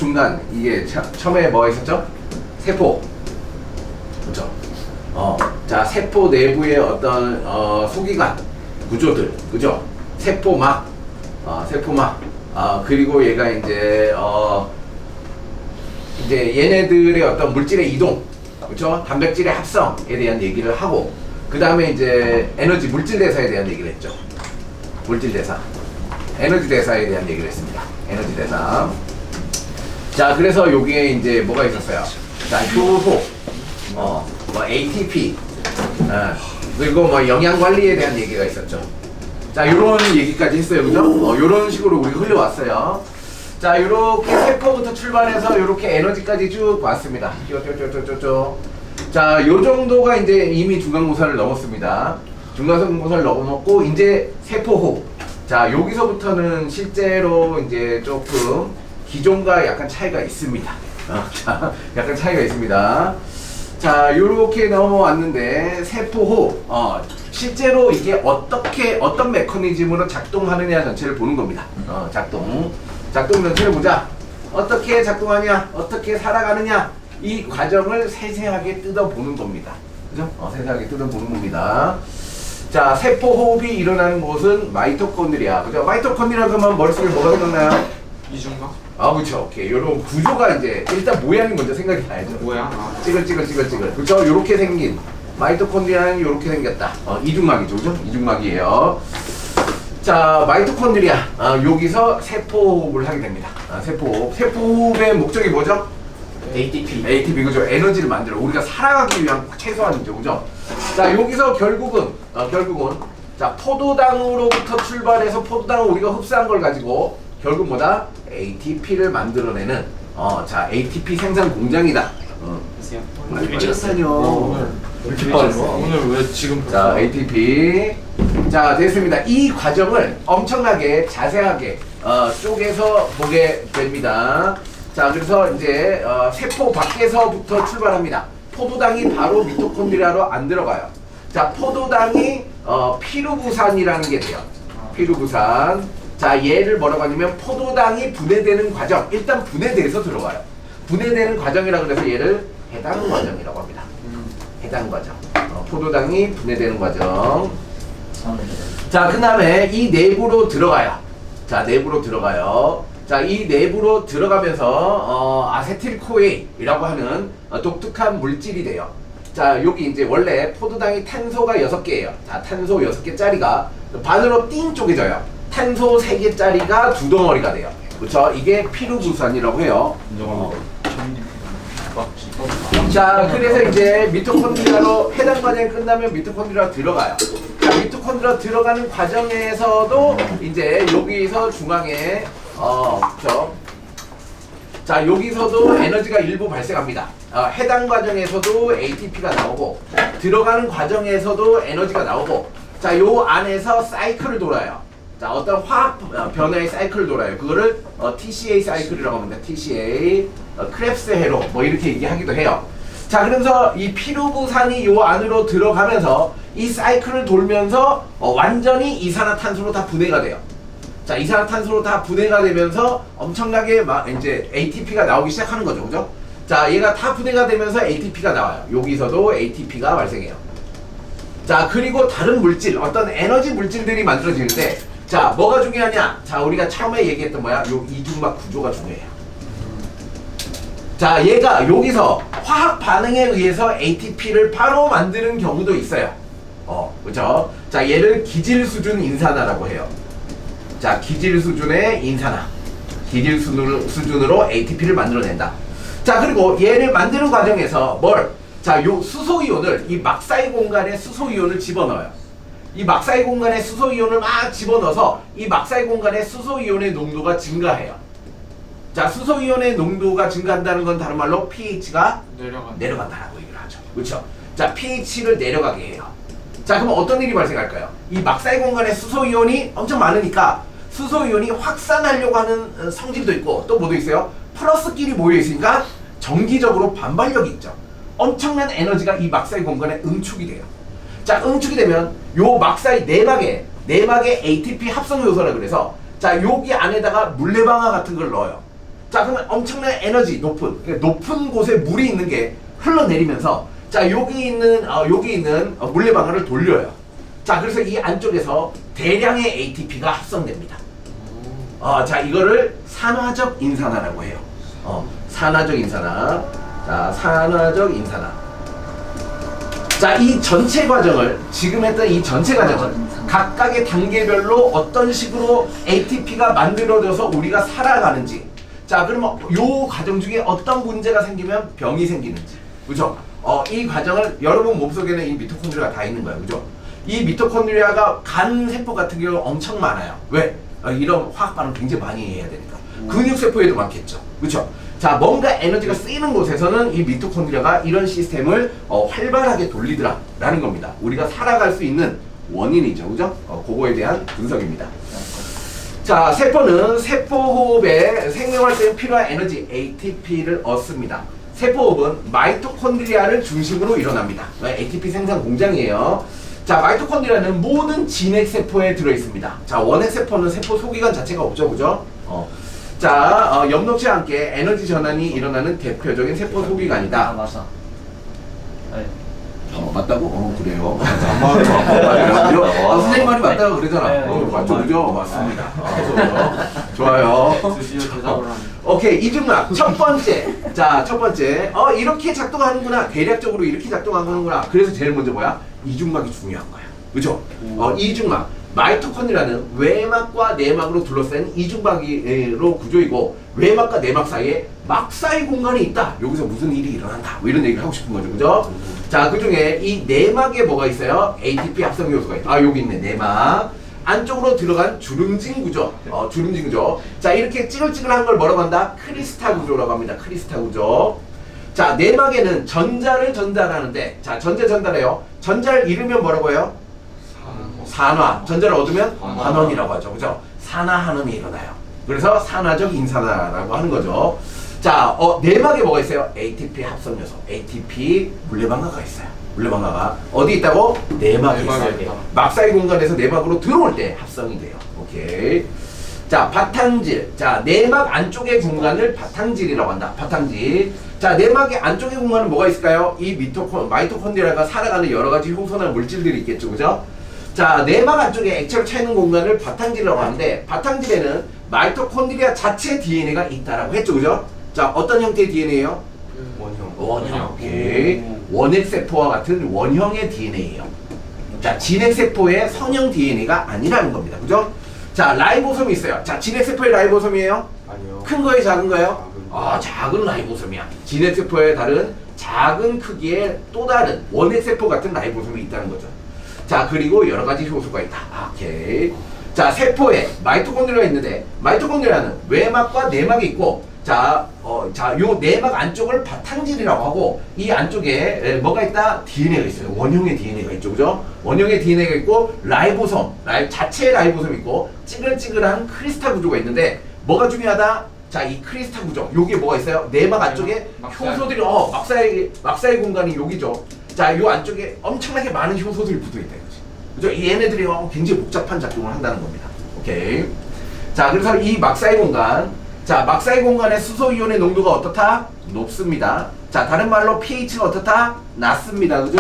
중간 이게 처음에 뭐가 있었죠? 세포. 그렇죠? 자, 세포 내부의 어떤 소기관 구조들, 그죠? 세포막, 세포막. 그리고 얘가 이제 얘네들의 어떤 물질의 이동, 그렇죠? 단백질의 합성에 대한 얘기를 하고, 그 다음에 이제 에너지 물질 대사에 대한 얘기를 했죠. 물질 대사, 에너지 대사에 대한 얘기를 했습니다. 에너지 대사. 자, 그래서 여기에 이제 뭐가 있었어요? 자, 효소, 뭐 ATP, 그리고 뭐 영양 관리에 대한 얘기가 있었죠. 자, 요런 얘기까지 했어요, 그죠? 요런 식으로 우리가 흘려왔어요. 자, 요렇게 세포부터 출발해서 요렇게 에너지까지 쭉 왔습니다. 쪼쪼쪼쪼쪼. 자, 요 정도가 이제 이미 중간고사를 넘었습니다. 중간고사를 넘었고, 이제 세포호. 자, 여기서부터는 실제로 이제 조금 기존과 약간 차이가 있습니다. 자, 약간 차이가 있습니다. 자, 요렇게 넘어왔는데, 세포호. 실제로 이게 어떤 메커니즘으로 작동하느냐 전체를 보는 겁니다. 작동 전체를 보자. 어떻게 작동하냐, 어떻게 살아가느냐, 이 과정을 세세하게 뜯어보는 겁니다. 그죠? 세세하게 뜯어보는 겁니다. 자, 세포 호흡이 일어나는 곳은 마이토콘드리아. 그죠? 마이토콘드리아 그러면 머릿속에 뭐가 생각나요? 이중각? 그렇죠. 오케이. 요런 구조가 이제 일단 모양이 먼저 생각이 나야죠. 뭐야? 찌글찌글. 그죠? 요렇게 생긴 마이토콘드리아는 요렇게 생겼다. 이중막이죠. 그죠? 이중막이에요. 자, 마이토콘드리아. 여기서 세포호흡을 하게 됩니다. 세포호흡. 세포호흡의 목적이 뭐죠? ATP, 그죠? 에너지를 만들어. 우리가 살아가기 위한 최소한이죠. 그죠? 자, 여기서 결국은, 자, 포도당으로부터 출발해서 포도당을 우리가 흡수한 걸 가지고 결국 뭐다? ATP를 만들어내는, 자, ATP 생산 공장이다. 일찍 다녀. 오늘 이렇게 빨리 와? 오늘 왜 지금 자, ATP. 자, 됐습니다. 이 과정을 엄청나게 자세하게 쪼개서 보게 됩니다. 자, 그래서 이제 세포 밖에서부터 출발합니다. 포도당이 바로 미토콘드리아로 안 들어가요. 자, 포도당이 피루부산이라는 게 돼요. 피루부산. 자, 얘를 뭐라고 하냐면 포도당이 분해되는 과정. 일단 분해돼서 들어가요. 분해되는 과정이라 그래서 얘를 해당 과정이라고 합니다. 해당 과정. 포도당이 분해되는 과정. 자, 그 다음에 이 내부로 들어가요. 자, 내부로 들어가요. 자, 이 내부로 들어가면서 아세틸코에이라고 하는 독특한 물질이 돼요. 자, 여기 이제 원래 포도당이 탄소가 6개예요. 자, 탄소 6개짜리가 반으로 띵 쪼개져요. 탄소 3개짜리가 2덩어리가 돼요. 그렇죠? 이게 피루부산이라고 해요. 자, 그래서 이제 미토콘드리아로 해당 과정이 끝나면 미토콘드리아 들어가요. 자, 미토콘드리아 들어가는 과정에서도 이제 여기서 중앙에 그렇죠? 자, 여기서도 에너지가 일부 발생합니다. 해당 과정에서도 ATP가 나오고 들어가는 과정에서도 에너지가 나오고, 자, 요 안에서 사이클을 돌아요. 자, 어떤 화학 변화의 사이클을 돌아요. 그거를 TCA 사이클이라고 합니다. TCA, 크랩스 헤로 뭐 이렇게 얘기하기도 해요. 자, 그러면서 이 피루부산이 요 안으로 들어가면서 이 사이클을 돌면서 완전히 이산화탄소로 다 분해가 돼요. 자, 이산화탄소로 다 분해가 되면서 엄청나게 이제 ATP가 나오기 시작하는 거죠. 그죠? 자, 얘가 다 분해가 되면서 ATP가 나와요. 여기서도 ATP가 발생해요. 자, 그리고 다른 물질, 어떤 에너지 물질들이 만들어지는데, 자, 뭐가 중요하냐? 자, 우리가 처음에 얘기했던 뭐야? 요 이중막 구조가 중요해요. 자, 얘가 여기서 화학 반응에 의해서 ATP를 바로 만드는 경우도 있어요. 그죠? 자, 얘를 기질 수준 인산화라고 해요. 자, 기질 수준의 인산화. 기질 수준으로 ATP를 만들어낸다. 자, 그리고 얘를 만드는 과정에서 자, 요 수소이온을, 이 막사이 공간에 수소이온을 집어넣어요. 이 막사이 공간에 수소이온을 막 집어넣어서 이 막사이 공간에 수소이온의 농도가 증가해요. 자, 수소이온의 농도가 증가한다는 건 다른 말로 pH가 내려간다라고 얘기를 하죠. 그렇죠? 자, pH를 내려가게 해요. 자, 그럼 어떤 일이 발생할까요? 이 막사이 공간에 수소이온이 엄청 많으니까 수소이온이 확산하려고 하는 성질도 있고, 또 뭐도 있어요? 플러스끼리 모여 있으니까 정기적으로 반발력이 있죠. 엄청난 에너지가 이 막사이 공간에 응축이 돼요. 자, 응축이 되면 요 막사이 내막에 ATP 합성 요소라 그래서, 자, 여기 안에다가 물레방아 같은 걸 넣어요. 자, 그러면 엄청난 에너지 그러니까 높은 곳에 물이 있는 게 흘러내리면서 자, 여기 있는 물레방아를 돌려요. 자, 그래서 이 안쪽에서 대량의 ATP가 합성됩니다. 자, 이거를 산화적 인산화라고 해요. 산화적 인산화. 자, 산화적 인산화. 자, 이 전체 과정을 지금 했던 이 전체 과정을 각각의 단계별로 어떤 식으로 ATP가 만들어져서 우리가 살아가는지. 자, 그러면 요 과정 중에 어떤 문제가 생기면 병이 생기는지. 그죠? 이 과정을 여러분 몸속에는 이 미토콘드리아가 다 있는 거예요. 그죠? 이 미토콘드리아가 간 세포 같은 경우 엄청 많아요. 왜? 이런 화학 반응 굉장히 많이 해야 되니까. 근육 세포에도 많겠죠. 그렇죠? 자, 뭔가 에너지가 쓰이는 곳에서는 이 미토콘드리아가 이런 시스템을 활발하게 돌리더라라는 겁니다. 우리가 살아갈 수 있는 원인이죠. 그죠? 그거에 대한 분석입니다. 자, 세포는 세포호흡에 생명활동에 필요한 에너지 ATP를 얻습니다. 세포호흡은 마이토콘드리아를 중심으로 일어납니다. ATP 생산 공장이에요. 자, 마이토콘드리아는 모든 진핵세포에 들어있습니다. 자, 원핵세포는 세포 소기관 자체가 없죠. 그죠? 자, 염록체와 함께 에너지 전환이 일어나는 대표적인 세포 소기관이다. 맞아. 네. 맞다고? 그래요. 맞아요. 선생님 말이 맞다고 그러잖아. 네, 맞죠? 그죠? 맞습니다. 좋아요. 드디어 대답을 하네. 오케이, 이중막 첫 번째. 자, 첫 번째. 이렇게 작동하는구나. 대략적으로 이렇게 작동하는구나. 그래서 제일 먼저 뭐야? 이중막이 중요한 거야. 그죠? 이중막. 마이토콘드리아는 외막과 내막으로 둘러싼 이중막으로 구조이고, 외막과 내막 사이에 막 사이 공간이 있다. 여기서 무슨 일이 일어난다. 뭐 이런 얘기를 하고 싶은 거죠. 그죠? 자, 그 중에 이 내막에 뭐가 있어요? ATP 합성 요소가 있다. 여기 있네. 내막. 안쪽으로 들어간 주름진 구조. 주름진 구조. 자, 이렇게 찌글찌글한 걸 뭐라고 한다? 크리스탈 구조라고 합니다. 크리스탈 구조. 자, 내막에는 전자를 전달하는데, 자, 전자 전달해요. 전자를 잃으면 뭐라고 해요? 산화. 전자를 얻으면 환원이라고 하죠. 그죠? 산화환원이 일어나요. 그래서 산화적 인산화라고 하는 거죠. 자, 내막에 뭐가 있어요? ATP 합성 요소. ATP 물레방아가 있어요. 물레방아가 어디 있다고? 내막에 있어요. 막사이 공간에서 내막으로 들어올 때 합성이 돼요. 오케이. 자, 바탕질. 자, 내막 안쪽의 공간을 바탕질이라고 한다. 바탕질. 자, 내막의 안쪽의 공간은 뭐가 있을까요? 이 마이토콘드리아가 살아가는 여러 가지 효소나 물질들이 있겠죠. 그죠? 자, 내막 안쪽에 액체로 차 있는 공간을 바탕질이라고 하는데, 바탕질에는 마이토콘드리아 자체 DNA가 있다라고 했죠. 그죠? 자, 어떤 형태의 DNA예요? 원형. 오케이. 원핵세포와 같은 원형의 DNA예요. 자, 진핵세포의 선형 DNA가 아니라는 겁니다. 그죠? 자, 라이보솜이 있어요. 자, 진핵세포의 라이보솜이에요? 아니요. 큰 거예요, 작은 거예요? 작은 라이보솜이야. 진핵세포의 다른 작은 크기의 또 다른 원핵세포 같은 라이보솜이 있다는 거죠. 자, 그리고 여러 가지 효소가 있다. 오케이. 자, 세포에 마이토콘드리아가 있는데, 마이토콘드리아는 외막과 내막이 있고, 요 내막 안쪽을 바탕질이라고 하고, 이 안쪽에 뭐가 있다? DNA가 있어요. 원형의 DNA가 있죠. 그죠? 원형의 DNA가 있고, 라이보솜, 자체의 라이보솜이 있고, 찌글찌글한 크리스탈 구조가 있는데, 뭐가 중요하다? 자, 이 크리스탈 구조. 여기에 뭐가 있어요? 내막 안쪽에 효소들이, 막사이 공간이 여기죠. 자, 요 안쪽에 엄청나게 많은 효소들이 붙어 있다 이거지. 그죠? 이 얘네들이 굉장히 복잡한 작동을 한다는 겁니다. 오케이. 자, 그래서 이 막사이 공간. 자, 막사이 공간의 수소이온의 농도가 어떻다? 높습니다. 자, 다른 말로 pH가 어떻다? 낮습니다. 그죠?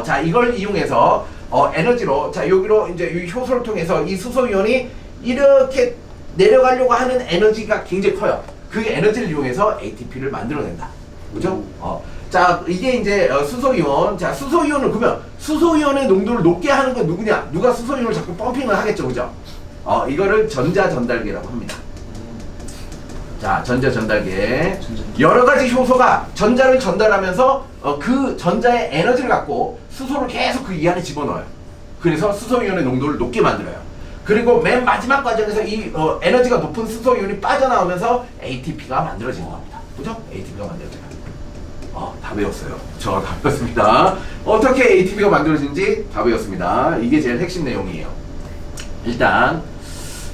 자, 이걸 이용해서 에너지로, 자, 여기로 이제 이 효소를 통해서 이 수소이온이 이렇게 내려가려고 하는 에너지가 굉장히 커요. 그 에너지를 이용해서 ATP를 만들어낸다. 그죠? 자, 이게 이제 수소이온. 자, 수소이온을 그러면 수소이온의 농도를 높게 하는 건 누구냐? 누가 수소이온을 자꾸 펌핑을 하겠죠. 그죠? 이거를 전자 전달계라고 합니다. 자, 전자 전달계. 여러 가지 효소가 전자를 전달하면서 그 전자의 에너지를 갖고 수소를 계속 그 이 안에 집어넣어요. 그래서 수소이온의 농도를 높게 만들어요. 그리고 맨 마지막 과정에서 이 에너지가 높은 수소이온이 빠져나오면서 ATP가 만들어지는 겁니다. 그죠? ATP가 만들어져요. 다 배웠어요. 저 다 배웠습니다. 어떻게 ATP가 만들어지는지 다 배웠습니다. 이게 제일 핵심 내용이에요. 일단,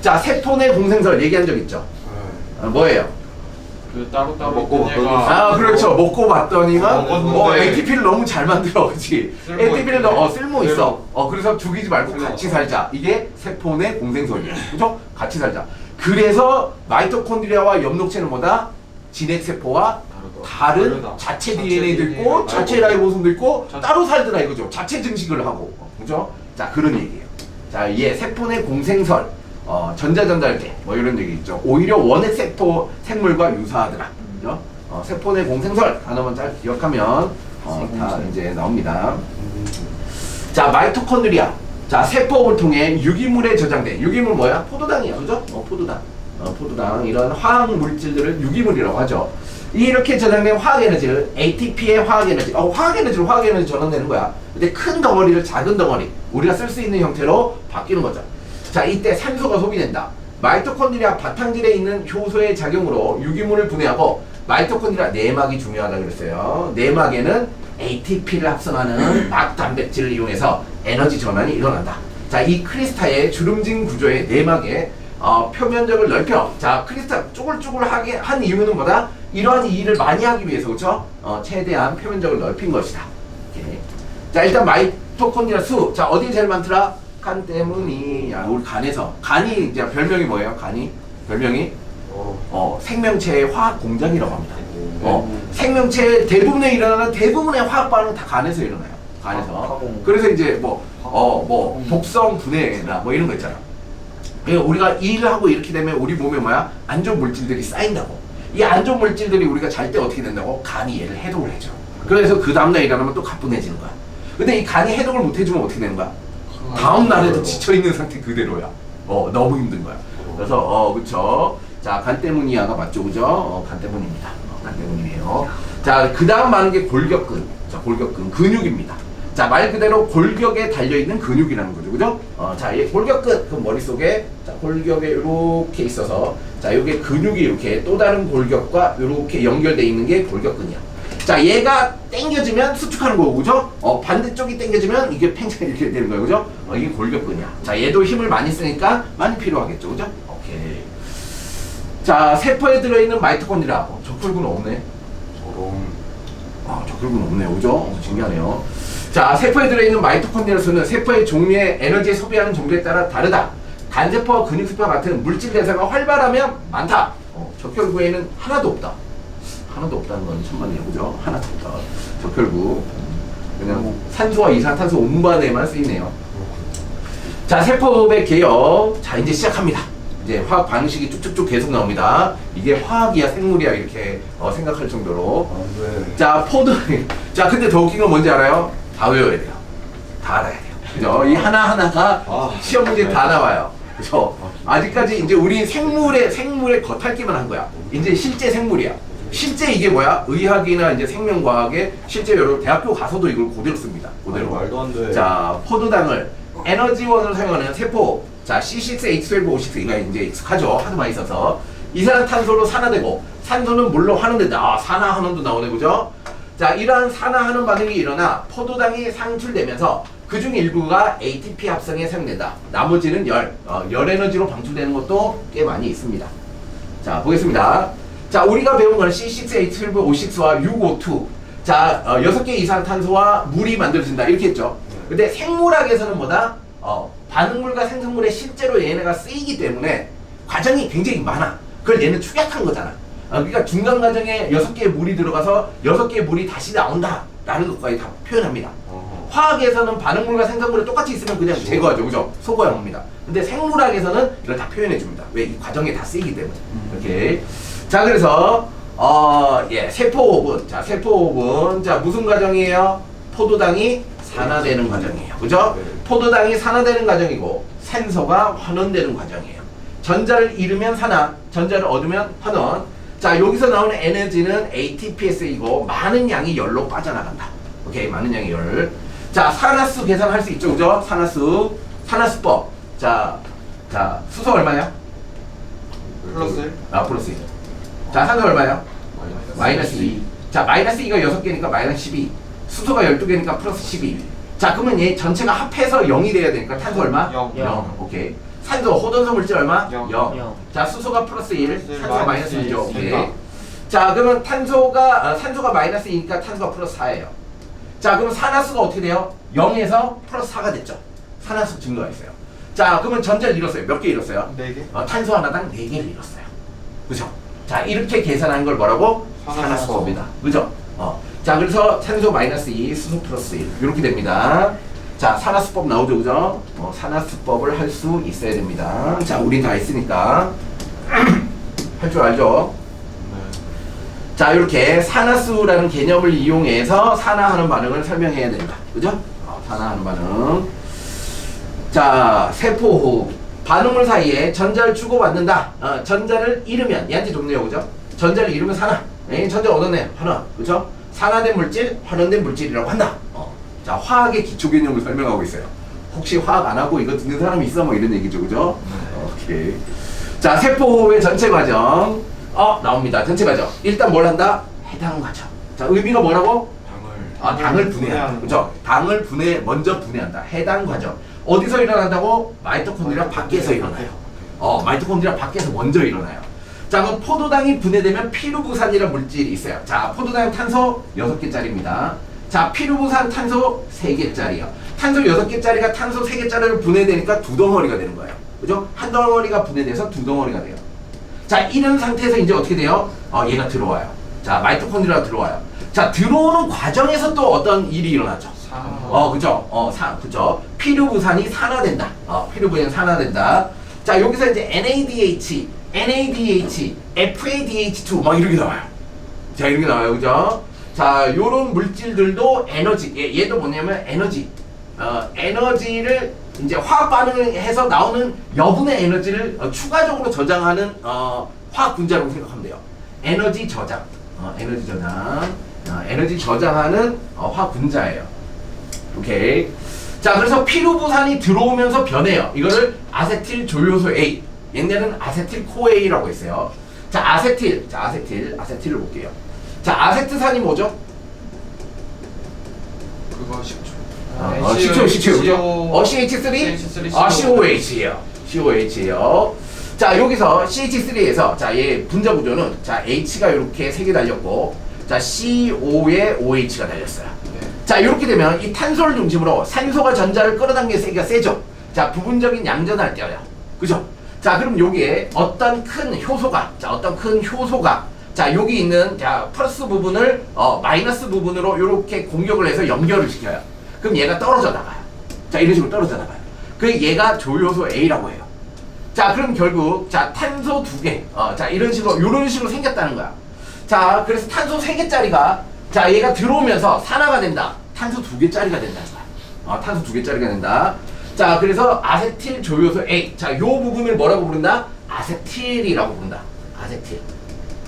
자, 세포 내 공생설 얘기한 적 있죠? 뭐예요? 그 따로따로 먹고 있는 얘가 아, 그렇죠. 먹고 봤더니만 먹었는데 ATP를 너무 잘 만들어. 그렇지? 쓸모 ATP를 있네. 쓸모 있어. 그래서 죽이지 말고 같이 살자. 이게 세포 내 공생설이에요. 그죠? 같이 살자. 그래서 마이토콘드리아와 엽록체는 뭐다? 진핵세포와 다른 다르다. 자체 자체 DNA도 있고 DNA, 자체 라이보솜도 있고 자- 따로 살더라 이거죠. 자체 증식을 하고. 그죠? 자, 그런 얘기예요. 자, 얘 세포 내 공생설, 전자전달계 뭐 이런 얘기 있죠. 오히려 원핵 세포 생물과 유사하더라. 그죠? 세포 내 공생설 단어만 잘 기억하면 다 이제 나옵니다. 자, 마이토콘드리아. 자, 세포를 통해 유기물에 저장된 유기물 뭐야? 포도당이야, 그죠? 포도당. 포도당 이런 화학 물질들을 유기물이라고 하죠. 이렇게 저장된 화학 에너지를 ATP의 화학 에너지, 화학 에너지 전환되는 거야. 근데 큰 덩어리를 작은 덩어리, 우리가 쓸 수 있는 형태로 바뀌는 거죠. 자, 이때 산소가 소비된다. 마이토콘드리아 바탕질에 있는 효소의 작용으로 유기물을 분해하고 마이토콘드리아 내막이 중요하다 그랬어요. 내막에는 ATP를 합성하는 막 단백질을 이용해서 에너지 전환이 일어난다. 자, 이 크리스타의 주름진 구조의 내막에 표면적을 넓혀. 자, 크리스타 쪼글쪼글하게 한 이유는 뭐다? 이러한 일을 많이 하기 위해서, 그렇죠? 최대한 표면적을 넓힌 것이다. 오케이. 자, 일단 마이토콘드리아 수. 자, 어디 제일 많더라? 간 때문이야. 우리 간에서. 간이 이제 별명이 뭐예요? 간이 별명이 생명체의 화학 공장이라고 합니다. 생명체 대부분에 일어나는 대부분의 화학 반응은 다 간에서 일어나요. 간에서. 그래서 이제 독성 분해나 뭐 이런 거 있잖아. 그러니까 우리가 일을 하고 이렇게 되면 우리 몸에 뭐야? 안 좋은 물질들이 쌓인다고. 이 안 좋은 물질들이 우리가 잘 때 어떻게 된다고? 간이 얘를 해독을 해줘. 그래서 그 다음날 일어나면 또 가뿐해지는 거야. 근데 이 간이 해독을 못 해주면 어떻게 되는 거야? 다음 날에도 지쳐있는 상태 그대로야. 너무 힘든 거야. 그래서 그쵸. 자, 간 때문이야가 맞죠, 그죠? 간 때문입니다. 간 때문이에요. 자, 그 다음 많은 게 골격근. 자, 골격근 근육입니다. 자, 말 그대로 골격에 달려있는 근육이라는 거죠, 그죠? 자, 이 골격근, 그 머릿속에, 자, 골격에 이렇게 있어서, 자, 요게 근육이 이렇게 또 다른 골격과 이렇게 연결되어 있는 게 골격근이야. 자, 얘가 당겨지면 수축하는 거고, 그죠? 반대쪽이 당겨지면 이게 팽창 이렇게 되는 거예요, 그죠? 이게 골격근이야. 자, 얘도 힘을 많이 쓰니까 많이 필요하겠죠, 그죠? 오케이. 자, 세포에 들어있는 마이토콘드리아. 적혈구는 없네. 적혈구는 없네요, 그죠? 신기하네요. 자, 세포에 들어있는 마이토콘드리아 수는 세포의 종류의 에너지 소비하는 정도에 따라 다르다. 간세포와 근육세포와 같은 물질 대사가 활발하면 많다. 적혈구에는 하나도 없다. 하나도 없다는 건 천만이에요, 그죠? 하나도 없다. 적혈구. 그냥 산소와 이산탄소 운반에만 쓰이네요. 자, 세포의 개요. 자, 이제 시작합니다. 이제 화학 반응식이 쭉쭉쭉 계속 나옵니다. 이게 화학이야, 생물이야, 이렇게 생각할 정도로. 자, 자, 근데 더 웃긴 건 뭔지 알아요? 다 외워야 돼요. 다 알아야 돼요. 그죠? 이 하나하나가 시험 문제 다 나와요. 그죠? 아직까지 이제 우리 생물의 겉핥기만 한 거야. 이제 실제 생물이야. 실제 이게 뭐야? 의학이나 이제 생명과학에 실제 여러분 대학교 가서도 이걸 그대로 씁니다. 그대로. 말도 안 돼. 자, 포도당을 에너지원으로 사용하는 세포. 자, C6H12O6 이거 이제 익숙하죠? 하도 많이 써서. 이산화탄소로 산화되고, 산소는 물론 환원된다. 산화환원도 나오네, 그죠? 자, 이러한 산화하는 반응이 일어나 포도당이 상출되면서 그중 일부가 ATP 합성에 사용된다. 나머지는 열 에너지로 방출되는 것도 꽤 많이 있습니다. 자, 보겠습니다. 자, 우리가 배운 거는 C6H12O6와 6O2. 자, 6개 이산탄소와 물이 만들어진다. 이렇게 했죠. 근데 생물학에서는 뭐다? 반응물과 생성물에 실제로 얘네가 쓰이기 때문에 과정이 굉장히 많아. 그걸 얘는 축약한 거잖아. 그러니까 중간 과정에 6개의 물이 들어가서 6개의 물이 다시 나온다 라는 것까지 다 표현합니다. 화학에서는 반응물과 생성물이 똑같이 있으면 그냥 제거하죠, 그죠? 소거해 옵니다. 근데 생물학에서는 이걸 다 표현해 줍니다. 왜? 이 과정에 다 쓰이기 때문에. 이렇게. 자, 그래서 세포호흡은, 자, 세포호흡은, 자, 무슨 과정이에요? 포도당이 산화되는 과정이에요, 그죠? 포도당이 산화되는 과정이고 산소가 환원되는 과정이에요. 전자를 잃으면 산화, 전자를 얻으면 환원. 자, 여기서 나오는 에너지는 ATPS이고 많은 양이 열로 빠져나간다. 오케이, 많은 양이 열. 자, 산화수 계산할 수 있죠, 그죠? 산화수법. 자, 수소 얼마야? 플러스 1. 플러스 1. 자, 산소 얼마야? 마이너스 2. 자, 마이너스 2가 6개니까 마이너스 12. 수소가 12개니까 플러스 12. 자, 그러면 얘 전체가 합해서 0이 돼야 되니까 탄소 얼마? 0. 오케이. 산소, 호돈소 물질 얼마? 0. 0. 자, 수소가 플러스 1, 플러스 산소가 마이너스 마이너스 1죠. 오케이. 일이다. 자, 그러면 산소가 마이너스 2니까 탄소가 플러스 4예요. 자, 그럼 산화수가 어떻게 돼요? 0에서 플러스 4가 됐죠. 산화수 증가가 있어요. 자, 그러면 전자를 잃었어요. 몇 개 잃었어요? 4개? 탄소 하나당 4개를 잃었어요. 그죠? 자, 이렇게 계산한 걸 뭐라고? 산화수법이다. 그죠? 자, 그래서 산소 마이너스 2, 수소 플러스 1 이렇게 됩니다. 자, 산화수법 나오죠, 그죠? 산화수법을 할 수 있어야 됩니다. 자, 우린 다 했으니까 할 줄 알죠? 네. 자, 이렇게 산화수라는 개념을 이용해서 산화하는 반응을 설명해야 된다. 그죠? 산화하는 반응. 자, 세포호흡. 반응물 사이에 전자를 주고받는다. 전자를 잃으면 얘한테 좋네요. 그죠? 전자를 잃으면 산화. 전자 얻었네. 환원. 그죠? 산화된 물질, 환원된 물질이라고 한다. 자, 화학의 기초 개념을 설명하고 있어요. 혹시 화학 안 하고 이거 듣는 사람이 있어? 뭐 이런 얘기죠. 그죠? 오케이. 자, 세포호흡의 전체 과정. 나옵니다. 전체 과정. 일단 뭘 한다? 해당 과정. 자, 의미가 뭐라고? 당을 분해한다. 그죠? 당을 먼저 분해한다. 해당 과정. 어디서 일어난다고? 마이토콘드리아 밖에서 일어나요. 마이토콘드리아 밖에서 먼저 일어나요. 자, 그럼 포도당이 분해되면 피루부산이라는 물질이 있어요. 자, 포도당 탄소 6개짜리입니다. 자, 피루부산 탄소 3개짜리요. 탄소 6개짜리가 탄소 3개짜리를 분해되니까 2덩어리가 되는 거예요. 그죠? 한 덩어리가 분해돼서 2덩어리가 돼요. 자, 이런 상태에서 이제 어떻게 돼요? 얘가 들어와요. 자, 마이토콘드리아가 들어와요. 자, 들어오는 과정에서 또 어떤 일이 일어나죠? 그죠? 그죠? 피루부산이 산화된다. 피루부산이 산화된다. 자, 여기서 이제 NADH, FADH2 막 이렇게 나와요. 자, 이렇게 나와요. 그죠? 자, 요런 물질들도 에너지, 얘도 뭐냐면 에너지를 이제 화학 반응을 해서 나오는 여분의 에너지를 추가적으로 저장하는 화학 분자라고 생각하면 돼요. 에너지 저장, 에너지 저장하는 화학 분자예요. 오케이. 자, 그래서 피루부산이 들어오면서 변해요. 이거를 아세틸 조효소 A, 옛날에는 아세틸 코A라고 했어요. 자, 아세틸을 볼게요. 자, 아세트산이 뭐죠? 그거 10초. 식초. CH3? COH예요. COH예요. 자, 여기서 CH3에서 자, 얘 분자 구조는 자, H가 이렇게 3개 달렸고, 자, CO에 OH가 달렸어요. 자, 이렇게 되면 이 탄소를 중심으로 산소가 전자를 끌어당기는 세기가 세죠. 자, 부분적인 양전할 때요. 그죠? 자, 그럼 여기에 어떤 큰 효소가, 자, 여기 있는 자, 플러스 부분을 마이너스 부분으로 이렇게 공격을 해서 연결을 시켜요. 그럼 얘가 떨어져 나가요. 자, 이런 식으로 떨어져 나가요. 그 얘가 조효소 A라고 해요. 자, 그럼 결국 자, 탄소 2개. 자, 이런 식으로 생겼다는 거야. 자, 그래서 탄소 3개짜리가 자, 얘가 들어오면서 산화가 된다. 탄소 2개짜리가 된다는 거야. 탄소 2개짜리가 된다. 자, 그래서 아세틸 조효소 A. 자, 요 부분을 뭐라고 부른다? 아세틸이라고 부른다.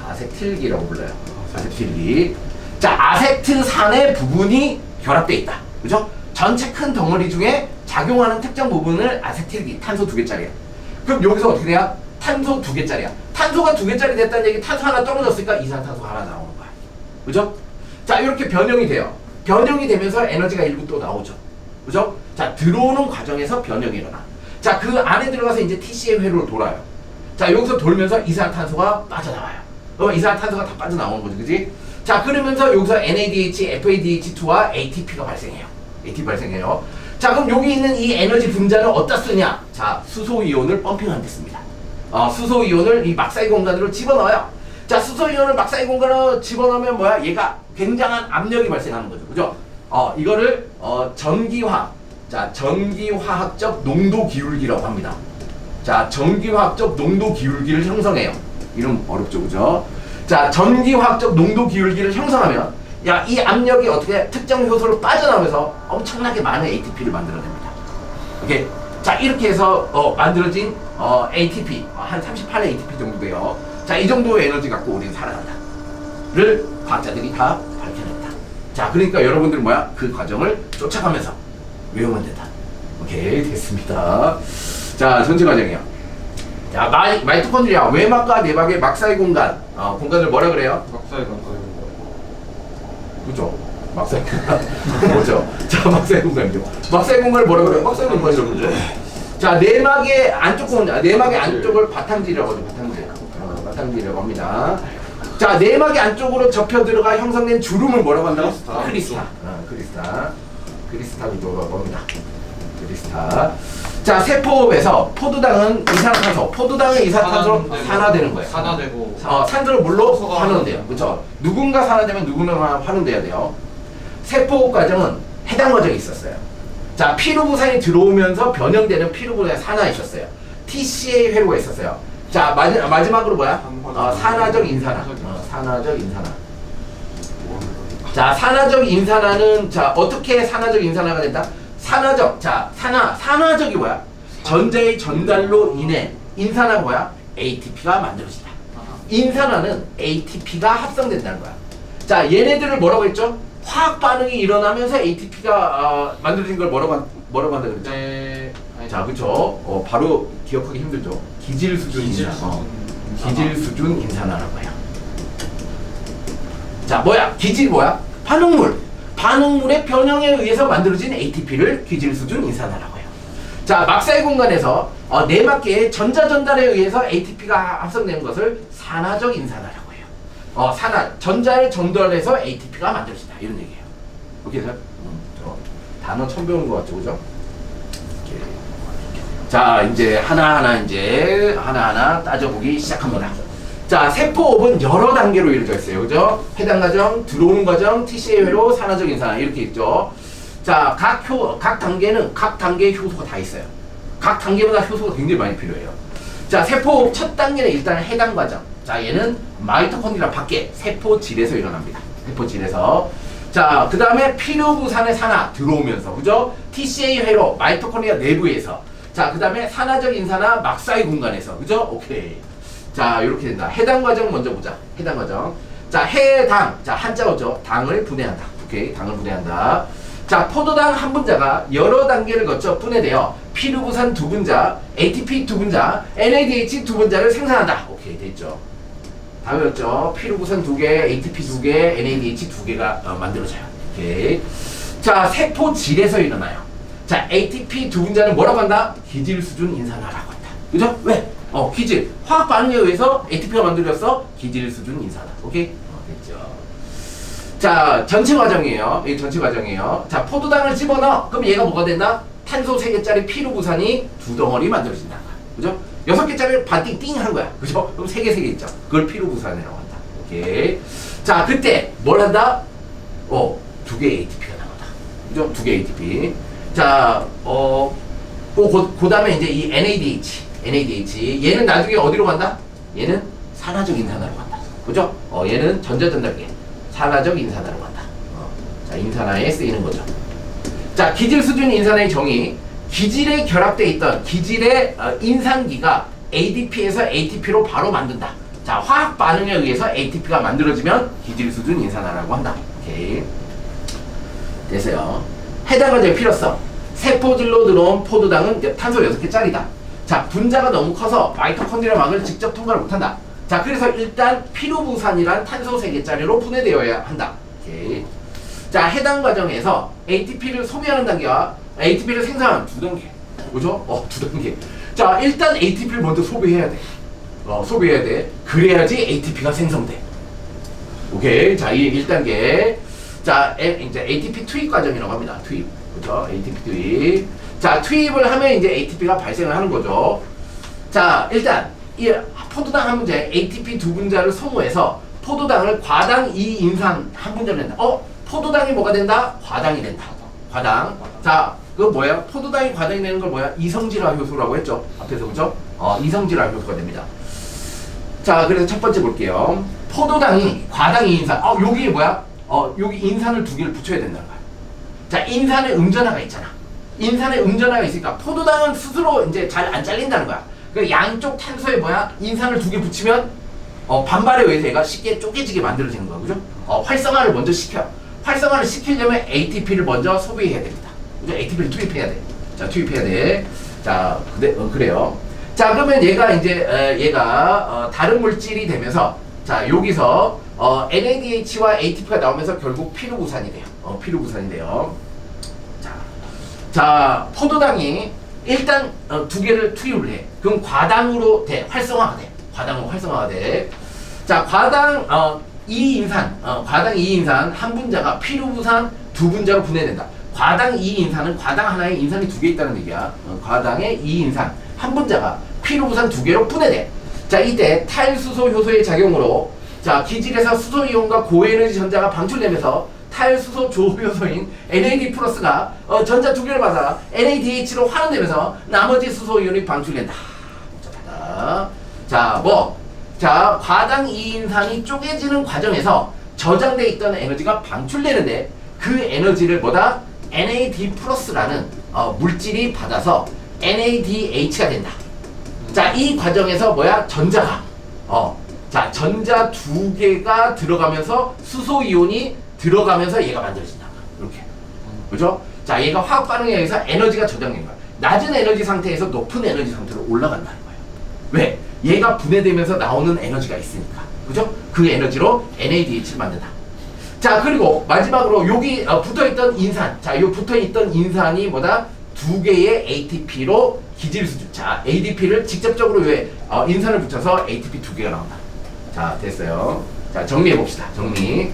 아세틸기라고 불러요. 아세틸기. 자, 아세트산의 부분이 결합되어 있다. 그죠? 전체 큰 덩어리 중에 작용하는 특정 부분을 아세틸기, 탄소 2개짜리야. 그럼 여기서 어떻게 돼요? 탄소 2개짜리야. 탄소가 2개짜리 됐다는 얘기, 탄소 하나 떨어졌으니까 이산탄소 하나 나오는 거야. 그죠? 자, 이렇게 변형이 돼요. 변형이 되면서 에너지가 일부 또 나오죠. 그죠? 자, 들어오는 과정에서 변형이 일어나. 자, 그 안에 들어가서 이제 TC의 회로를 돌아요. 자, 여기서 돌면서 이산탄소가 빠져나와요. 이산탄소가 다 빠져나오는 거죠. 그지? 자, 그러면서 여기서 NADH, FADH2와 ATP가 발생해요. 자, 그럼 여기 있는 이 에너지 분자는 어디다 쓰냐? 자, 수소이온을 펌핑하는 데 씁니다. 수소이온을 이 막사이 공간으로 집어넣어요. 자, 수소이온을 막사이 공간으로 집어넣으면 뭐야? 얘가 굉장한 압력이 발생하는 거죠. 그죠? 이거를 전기화학적 농도 기울기라고 합니다. 자, 전기화학적 농도 기울기를 형성해요. 이름 어렵죠, 그죠? 자, 전기화학적 농도 기울기를 형성하면 야, 이 압력이 어떻게 특정 효소를 빠져나오면서 엄청나게 많은 ATP를 만들어냅니다. 오케이? 자, 이렇게 해서 만들어진 ATP 한 38의 ATP 정도 돼요. 자, 이 정도의 에너지 갖고 우리는 살아간다를 과학자들이 다 밝혀냈다. 자, 그러니까 여러분들은 뭐야? 그 과정을 쫓아가면서 외우면 된다. 오케이, 됐습니다. 자, 전체 과정이요. 자, 마이토콘드리아 외막과 내막의 막사이 공간, 공간을 뭐라 그래요? 막사이 공간. 그죠? 막사이 공간. 뭐죠? 자, 막사이 공간이죠. 막사이 공간을 뭐라 그래요? 막사이 공간이라고 그러죠. 자, 내막의 안쪽 공간, 내막의 안쪽을 바탕지라고 하죠. 바탕지라고 합니다. 자, 내막의 안쪽으로 접혀 들어가 형성된 주름을 뭐라고 한다고? 크리스타. 크리스타 구조라고 합니다. 크리스타. 자, 세포에서 포도당은 이산화탄소, 포도당은 이산화탄소로 산화되는 거예요. 산화되고. 산소를 물로 산소가 환원돼요. 그렇죠? 누군가 산화되면 누군가 환원돼야 돼요. 세포 과정은 해당 과정이 있었어요. 자, 피루부산이 들어오면서 변형되는 피루부산의 산화 있었어요. TCA 회로가 있었어요. 자, 마지막으로 뭐야? 산화적 인산화. 산화적 인산화. 자, 산화적 인산화는 자 어떻게 산화적 인산화가 된다? 산화적, 자 산화적이 뭐야? 전자의 전달로 인해 인산화가 뭐야? ATP가 만들어진다. 인산화는 ATP가 합성된다는 거야. 자, 얘네들을 뭐라고 했죠? 화학 반응이 일어나면서 ATP가 만들어진 걸 뭐라고 한다 그랬죠? 네. 자, 그쵸? 바로 기억하기 힘들죠? 기질 수준 인산화. 기질 수준 인산화라고 해요. 자, 뭐야? 기질 뭐야? 반응물. 반응물의 변형에 의해서 만들어진 ATP를 기질 수준 인산화라고 해요. 자, 막사의 공간에서 내막계의 전자 전달에 의해서 ATP가 합성되는 것을 산화적 인산화라고 해요. 전자를 전달해서 ATP가 만들어진다. 이런 얘기예요. 오케이, 자, 단어 처음 배우는 것 같죠, 그죠? 자, 이제 하나하나 따져보기 시작합니다. 자, 세포업은 여러 단계로 이루어져 있어요. 그죠? 해당 과정, 들어오는 과정, TCA 회로, 산화적 인산화 이렇게 있죠. 자, 각 단계는 각 단계의 효소가 다 있어요. 각 단계마다 효소가 굉장히 많이 필요해요. 자, 세포업 첫 단계는 일단 해당 과정. 자, 얘는 마이토콘드리아 밖에 세포질에서 일어납니다. 세포질에서. 자, 그 다음에 피루부산의 산화 들어오면서, 그죠? TCA 회로, 마이토콘드리아 내부에서. 자, 그 다음에 산화적 인산화 막사의 공간에서. 그죠? 오케이. 자, 이렇게 된다. 해당 과정 먼저 보자. 해당 과정. 자, 해당. 자, 한자어죠. 당을 분해한다. 오케이. 당을 분해한다. 자, 포도당 한 분자가 여러 단계를 거쳐 분해되어 피루부산 두 분자, ATP 두 분자, NADH 두 분자를 생산한다. 오케이. 됐죠. 다 외웠죠? 피루부산 두 개, ATP 두 개, NADH 두 개가 만들어져요. 오케이. 자, 세포질에서 일어나요. 자, ATP 두 분자는 뭐라고 한다? 기질 수준 인산화라고 한다. 그죠? 왜? 기질. 화학 반응에 의해서 ATP가 만들어졌어. 기질 수준 인산화. 오케이? 됐죠. 자, 전체 과정이에요. 이 전체 과정이에요. 자, 포도당을 집어넣어. 그럼 얘가 뭐가 된다? 탄소 3개짜리 피루부산이 두 덩어리 만들어진다. 그죠? 6개짜리를 반띵 띵 한 거야. 그죠? 그럼 3개 있죠. 그걸 피루부산이라고 한다. 오케이. 자, 그때 뭘 한다? 2개의 ATP가 나온다. 그죠? 2개의 ATP. 자, 그 다음에 이제 이 NADH. 얘는 나중에 어디로 간다? 얘는 산화적 인산화로 간다. 그죠? 얘는 전자전달계. 산화적 인산화로 간다. 자, 인산화에 쓰이는 거죠. 자, 기질 수준 인산화의 정의. 기질에 결합되어 있던 기질의 인산기가 ADP에서 ATP로 바로 만든다. 자, 화학 반응에 의해서 ATP가 만들어지면 기질 수준 인산화라고 한다. 오케이. 됐어요. 해당 과정의 필요성. 세포질로 들어온 포도당은 탄소 6개짜리다. 자, 분자가 너무 커서 마이토콘드리아 막을 직접 통과를 못한다. 자, 그래서 일단 피루부산이란 탄소 3개짜리로 분해되어야 한다. 오케이. 자, 해당 과정에서 ATP를 소비하는 단계와 ATP를 생산하는 두 단계. 그죠? 두 단계. 자, 일단 ATP를 먼저 소비해야 돼. 소비해야 돼. 그래야지 ATP가 생성돼. 오케이. 자, 이 1단계. 자, 이제 ATP 투입 과정이라고 합니다. 투입. 그죠? ATP 투입. 자, 투입을 하면 이제 ATP가 발생을 하는 거죠. 자, 일단 이 포도당 한 분자에 ATP 두 분자를 소모해서 포도당을 과당 2인산 한 분자로 낸다. 포도당이 뭐가 된다? 과당이 된다. 과당. 자, 그거 뭐야? 포도당이 과당이 되는 걸 뭐야? 이성질화 효소라고 했죠. 앞에서 그죠? 이성질화 효소가 됩니다. 자, 그래서 첫 번째 볼게요. 포도당이 과당 2인산. 여기 뭐야? 여기 인산을 2개를 붙여야 된다는 거야. 자, 인산에 음전화가 있잖아. 인산에 음전화가 있으니까 포도당은 스스로 이제 잘 안 잘린다는 거야. 그 양쪽 탄소에 뭐야? 인산을 2개 붙이면 반발에 의해서 얘가 쉽게 쪼개지게 만들어지는 거야. 그죠? 활성화를 먼저 시켜. 활성화를 시키려면 ATP를 먼저 소비해야 됩니다. 그죠? ATP를 투입해야 돼. 자, 투입해야 돼. 자, 그래요. 자, 그러면 얘가 이제 다른 물질이 되면서 자, 여기서 NADH와 ATP가 나오면서 결국 피루부산이 돼요. 피루부산이 돼요. 자, 포도당이 일단 2개를 투입을 해. 그럼 과당으로 돼. 활성화가 돼. 과당으로 활성화가 돼. 자, 과당 2인산 한 분자가 피루부산 2분자로 분해된다. 과당 2인산은 과당 하나에 인산이 2개 있다는 얘기야. 과당의 2인산 한 분자가 피루부산 2개로 분해돼. 자, 이때 탈수소 효소의 작용으로 자, 기질에서 수소 이온과 고에너지 전자가 방출되면서 탈수소 조효소인 NAD 플러스가 전자 2개를 받아 NADH로 환원되면서 나머지 수소 이온이 방출된다. 복잡하다. 자, 과당 2인산이 쪼개지는 과정에서 저장돼 있던 에너지가 방출되는데 그 에너지를 뭐다? NAD 플러스라는 물질이 받아서 NADH가 된다. 자, 이 과정에서 뭐야? 전자가 자, 전자 2개가 들어가면서 수소 이온이 들어가면서 얘가 만들어진다. 이렇게. 그죠? 자, 얘가 화학 반응에 의해서 에너지가 저장된 거야. 낮은 에너지 상태에서 높은 에너지 상태로 올라간다는 거예요. 왜? 얘가 분해되면서 나오는 에너지가 있으니까. 그죠? 그 에너지로 NADH를 만든다. 자, 그리고 마지막으로 여기 붙어있던 인산. 자, 요 붙어있던 인산이 뭐다? 2개의 ATP로 기질 수준. 자, ADP를 직접적으로 왜 인산을 붙여서 ATP 2개가 나온다. 자, 됐어요. 자, 정리해 봅시다. 정리.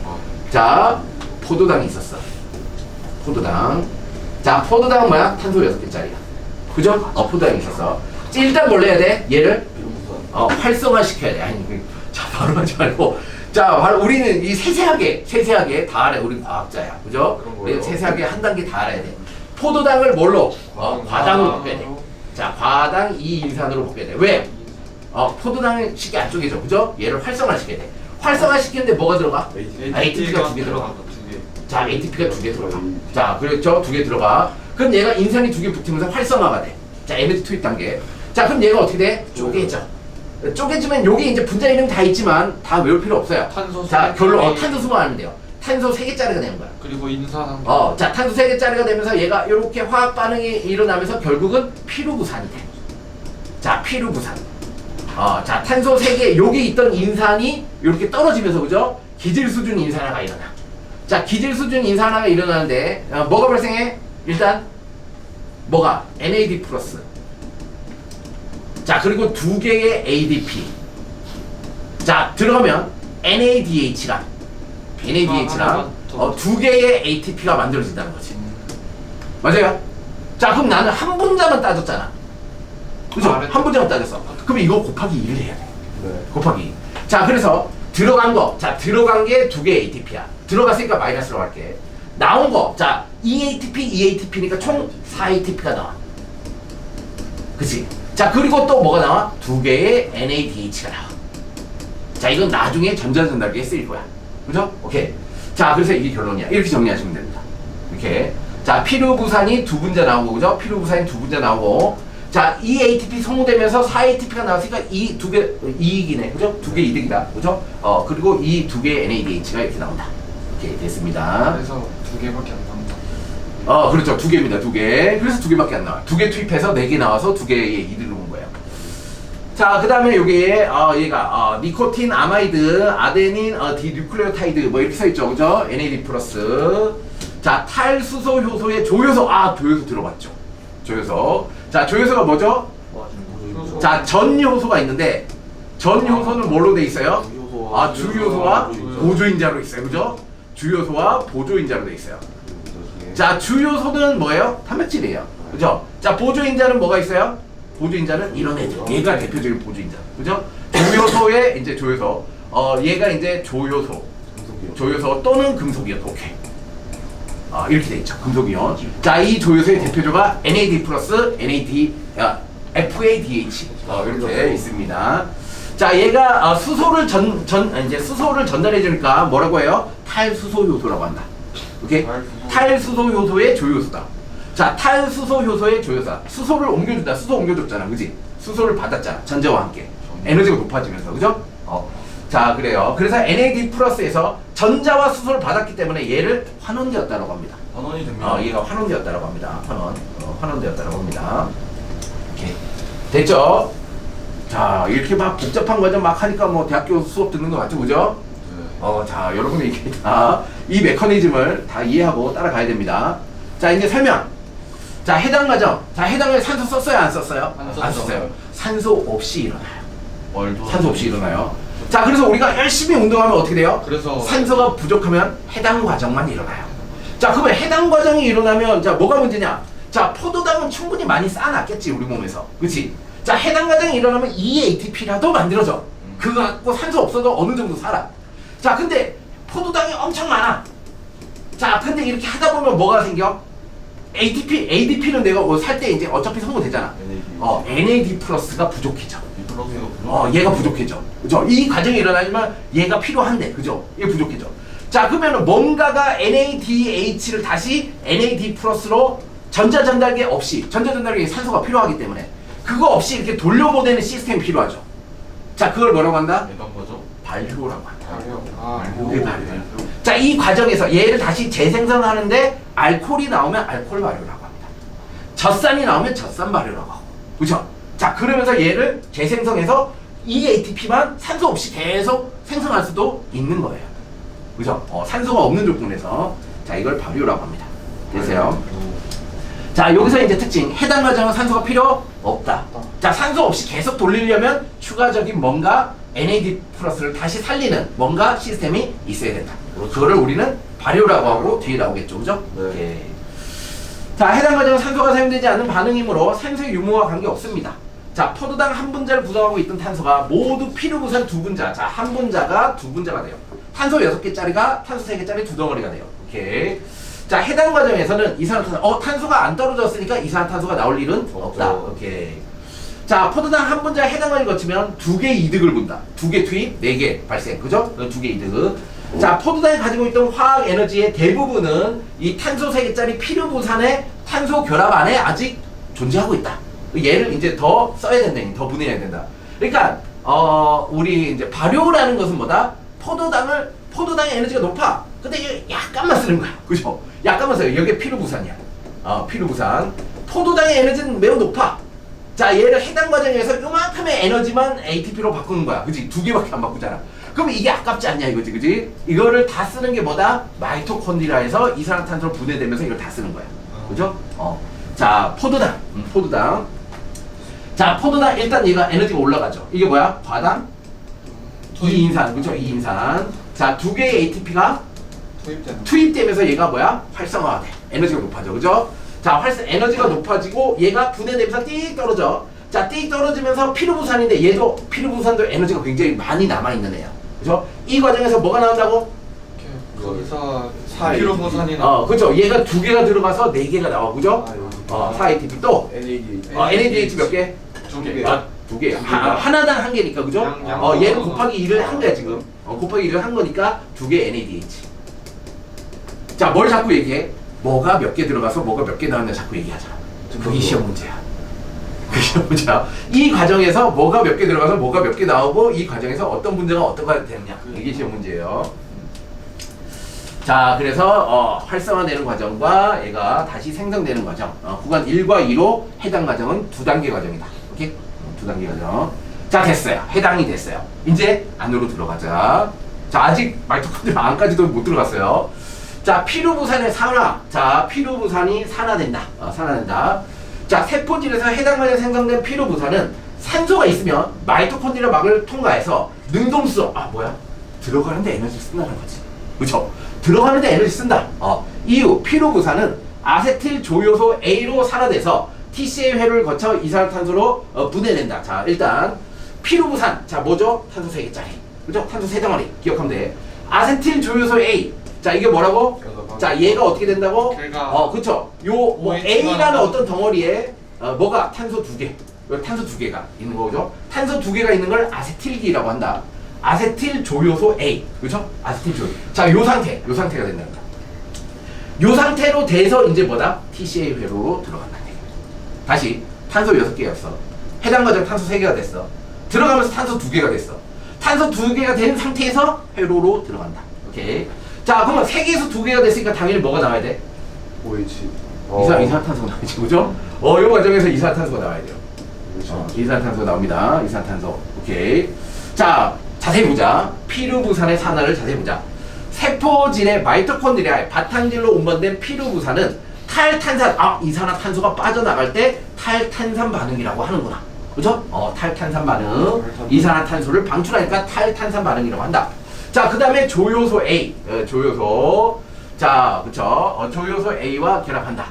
자, 포도당이 있었어. 포도당. 자, 포도당은 뭐야? 탄소 6개짜리야. 그죠? 포도당이 있었어. 일단 뭘 해야 돼? 얘를 활성화 시켜야 돼. 아니, 자, 바로 하지 말고. 자, 바로 우리는 이 세세하게 다 알아야 돼. 우리 과학자야. 그죠? 세세하게 한 단계 다 알아야 돼. 포도당을 뭘로? 과당으로 바꿔야 돼. 자, 과당 2인산으로 바꿔야 돼. 왜? 포도당은 쉽게 안 쪼개져. 그죠? 얘를 활성화시켜야 돼. 활성화시키는데 뭐가 들어가? ATP가 2개 들어가. 자, ATP가 2개 들어가. 자, 그렇죠? 2개 들어가. 그럼 얘가 인산이 2개 붙으면서 활성화가 돼. 자, 에너지 투입 단계. 자, 그럼 얘가 어떻게 돼? 쪼개져. 쪼개지면 여기 이제 분자 이름 다 있지만 다 외울 필요 없어요. 탄소 자, 결론 탄소 수만 알면 돼요. 탄소 3개짜리가 되는 거야. 그리고 인산 한 개. 자, 탄소 3개짜리가 되면서 얘가 이렇게 화학 반응이 일어나면서 결국은 피루부산이 돼. 자, 피루부산. 자, 탄소 3개, 여기 있던 인산이 이렇게 떨어지면서, 그죠? 기질 수준 인산화가 일어나. 자, 기질 수준 인산화가 일어나는데, 뭐가 발생해? 일단, 뭐가? NAD 플러스. 자, 그리고 2개의 ADP. 자, 들어가면 NADH랑 2개의 ATP가 만들어진다는 거지. 맞아요? 자, 그럼 나는 한 분자만 따졌잖아. 그죠? 한 분자만 따졌어. 그럼 이거 곱하기 1을 해야 돼. 네. 곱하기 2. 자, 그래서 들어간 거. 자, 들어간 게 2개의 ATP야. 들어갔으니까 마이너스로 할게. 나온 거. 자, EATP니까 총 4ATP가 나와. 그치? 자, 그리고 또 뭐가 나와? 2개의 NADH가 나와. 자, 이건 나중에 전자전달기에 쓰일 거야. 그죠? 오케이. 자, 그래서 이게 결론이야. 이렇게 정리하시면 됩니다. 이렇게. 자, 피루부산이 2분자 나오고, 그죠? 피루부산이 2분자 나오고. 자, 이 ATP 소모되면서 4ATP가 나왔으니까 이 2개 이익이네. 그죠? 2개 이득이다. 그죠? 그리고 이 2개의 NADH가 이렇게 나온다. 이렇게 됐습니다. 그래서 2개밖에 안 나온다. 그렇죠. 2개입니다. 2개. 그래서 2개밖에 안 나와. 2개 투입해서 4개 나와서 2개의 이득을 본 거예요. 자, 그 다음에 여기에 얘가 니코틴, 아마이드, 아데닌, 디뉴클레오타이드 뭐 이렇게 써있죠. 그죠? NAD 플러스. 자, 탈수소 효소의 조효소. 조효소 들어봤죠. 조효소. 자, 조효소가 뭐죠? 자, 전효소가 있는데 전효소는 뭘로 돼 있어요? 주효소와 보조인자로 있어요. 그죠? 주효소와 보조인자로 돼 있어요. 자, 주효소는 뭐예요? 단백질이에요. 그죠? 자, 보조인자는 뭐가 있어요? 보조인자는 이런 애들. 얘가 대표적인 보조인자. 그죠? 조효소의 이제 조효소. 얘가 이제 조효소 또는 금속이온. 오케이. 이렇게 돼 있죠. 금속이온. 자, 이 조효소의 대표조가 NAD 플러스 FADH. 이렇게 있습니다. 자, 얘가 수소를 수소를 전달해 주니까 뭐라고 해요? 탈수소 효소라고 한다. 오케이? 탈수소 효소의 조효소다. 자, 탈수소 효소의 조효소다. 수소를 옮겨준다. 수소 옮겨줬잖아. 그지? 수소를 받았잖아. 전자와 함께. 에너지가 높아지면서. 그죠? 자, 그래요. 그래서 NAD 플러스에서 전자와 수소를 받았기 때문에 얘를 환원되었다고 합니다. 환원이 됩니다. 얘가 환원되었다고 합니다. 환원되었다고 합니다. 오케이. 됐죠? 자, 이렇게 막 복잡한 과정 막 하니까 뭐 대학교 수업 듣는 거 맞죠? 그죠? 자, 여러분이 이렇게 다 이 메커니즘을 다 이해하고 따라가야 됩니다. 자, 이제 설명. 자, 해당 과정. 자, 해당을 산소 썼어요? 안 썼어요? 안 썼어요. 산소 없이 일어나요. 산소 없이 일어나요. 자, 그래서 우리가 열심히 운동하면 어떻게 돼요? 그래서 산소가 부족하면 해당 과정만 일어나요. 자, 그러면 해당 과정이 일어나면 자, 뭐가 문제냐? 자, 포도당은 충분히 많이 쌓아놨겠지, 우리 몸에서. 그치? 자, 해당 과정이 일어나면 ATP라도 만들어져. 그거 갖고 산소 없어도 어느 정도 살아. 자, 근데 포도당이 엄청 많아. 자, 근데 이렇게 하다 보면 뭐가 생겨? ADP는 내가 살 때 이제 어차피 성공되잖아. NAD 플러스가 부족해져. 얘가 부족해져. 그죠? 이 과정이 일어나지만 얘가 필요한데, 그죠? 얘 부족해져. 자, 그러면은 뭔가가 NADH를 다시 NAD 플러스로 전자전달계 없이, 전자전달계에 산소가 필요하기 때문에 그거 없이 이렇게 돌려보내는 시스템이 필요하죠. 자, 그걸 뭐라고 한다? 발효라고 한다. 그게 발효예요. 자, 이 과정에서 얘를 다시 재생성하는데 알코올이 나오면 알코올 발효라고 합니다. 젖산이 나오면 젖산 발효라고 하고. 그죠? 자, 그러면서 얘를 재생성해서 이 ATP만 산소 없이 계속 생성할 수도 있는 거예요. 그죠? 산소가 없는 조건에서. 자, 이걸 발효라고 합니다. 됐어요? 자, 여기서 이제 특징. 해당 과정은 산소가 필요 없다. 자, 산소 없이 계속 돌리려면 추가적인 뭔가 NAD 플러스를 다시 살리는 뭔가 시스템이 있어야 된다. 그거를 우리는 발효라고 하고 뒤에 나오겠죠. 그죠? 예. 자, 해당 과정은 산소가 사용되지 않는 반응이므로 산소의 유무와 관계없습니다. 자, 포도당 한 분자를 구성하고 있던 탄소가 모두 피루부산 두 분자. 자, 한 분자가 두 분자가 돼요. 탄소 6개짜리가 탄소 3개짜리 두 덩어리가 돼요. 오케이. 자, 해당 과정에서는 이산화탄소, 탄소가 안 떨어졌으니까 이산화탄소가 나올 일은 없다. 오케이. 자, 포도당 한 분자에 해당 과정을 거치면 2개 이득을 본다. 2개 투입, 4개 발생. 그죠? 2개 이득. 자, 포도당이 가지고 있던 화학 에너지의 대부분은 이 탄소 3개짜리 피루부산의 탄소 결합 안에 아직 존재하고 있다. 얘를 이제 더 써야 된다. 더 분해해야 된다. 그러니까, 우리 이제 발효라는 것은 뭐다? 포도당의 에너지가 높아. 근데 이게 약간만 쓰는 거야. 그죠? 약간만 써요. 여기에 피루부산이야. 피루부산. 포도당의 에너지는 매우 높아. 자, 얘를 해당 과정에서 요만큼의 에너지만 ATP로 바꾸는 거야. 그치? 2개밖에 안 바꾸잖아. 그럼 이게 아깝지 않냐 이거지. 그치? 이거를 다 쓰는 게 뭐다? 마이토콘드리아에서 이산화탄소로 분해되면서 이걸 다 쓰는 거야. 그죠? 자, 포도당. 자, 포도당 일단 얘가 에너지가 올라가죠. 이게 뭐야? 과당? 2인산. 그죠? 2인산. 자, 2개의 ATP가 투입되면서 얘가 뭐야? 활성화가 돼. 에너지가 높아져. 그죠? 자, 에너지가 높아지고 얘가 분해되면서 띡 떨어져. 자, 띡 떨어지면서 피루부산인데 얘도 피루부산도 에너지가 굉장히 많이 남아있는 애야. 그죠? 이 과정에서 뭐가 나온다고? 거기서 피루부산이 그죠? 얘가 2개가 들어가서 4개가 나와. 그죠? 4ATP 또 NADH 몇 개? 2개. 2개. 하나당 1개니까. 그죠? 얘는 곱하기 2를 한 거야 지금. 곱하기 1을 한 거니까 2개 NADH. 자, 뭘 자꾸 얘기해? 뭐가 몇 개 들어가서 뭐가 몇 개 나왔냐 자꾸 얘기하잖아. 그게 시험 문제야. 그게 시험 문제야. 이 과정에서 뭐가 몇 개 들어가서 뭐가 몇 개 나오고 이 과정에서 어떤 문제가 어떤가 되느냐. 이게 시험 문제예요. 자, 그래서 활성화되는 과정과 얘가 다시 생성되는 과정. 구간 1과 2로 해당 과정은 2단계 과정이다. 오케이? 2단계 과정. 자, 됐어요. 해당이 됐어요. 이제 안으로 들어가자. 자, 아직 마이토콘드리아 안까지도 못 들어갔어요. 자, 피루부산의 산화. 자, 피루부산이 산화된다. 산화된다. 자, 세포질에서 해당 과정에 생성된 피루부산은 산소가 있으면 마이토콘드리아 막을 통과해서 능동수소. 들어가는데 에너지를 쓴다는 거지. 그쵸? 들어가는데 에너지 쓴다. 이후 피루부산은 아세틸 조효소 A로 산화돼서 TCA 회로를 거쳐 이산화탄소로 분해된다. 자, 일단 피루부산. 자, 뭐죠? 탄소 3개짜리. 그죠? 탄소 3덩어리. 기억하면 돼. 아세틸 조효소 A. 자, 이게 뭐라고? 자, 얘가 어떻게 된다고? 그쵸. A라는 어떤 덩어리에 뭐가 탄소 2개. 탄소 2개가 있는 거죠. 탄소 2개가 있는 걸 아세틸기라고 한다. 아세틸 조효소 A. 그쵸? 아세틸 조효소. 자, 요 상태가 된다는 거야. 요 상태로 돼서 이제 뭐다? TCA 회로로 들어간다는 얘기야. 다시 탄소 6개였어. 해당 과정 탄소 3개가 됐어. 들어가면서 탄소 2개가 됐어. 탄소 2개가 된 상태에서 회로로 들어간다. 오케이. 자, 그러면 3개에서 2개가 됐으니까 당연히 뭐가 나와야 돼? OH. 이산화탄소가 나와야지. 그죠? 요 과정에서 이산화탄소가 나와야 돼요. 이산화탄소가 나옵니다. 이산화탄소. 오케이. 자, 자세히 보자. 피루부산의 산화를 자세히 보자. 세포질의 마이토콘드리아의 바탕질로 운반된 피루부산은 탈탄산, 이산화탄소가 빠져나갈 때 탈탄산 반응이라고 하는구나. 그죠? 탈탄산 반응. 이산화탄소를 방출하니까 탈탄산 반응이라고 한다. 자, 그 다음에 조효소 A. 조효소. 자, 그쵸. 조효소 A와 결합한다.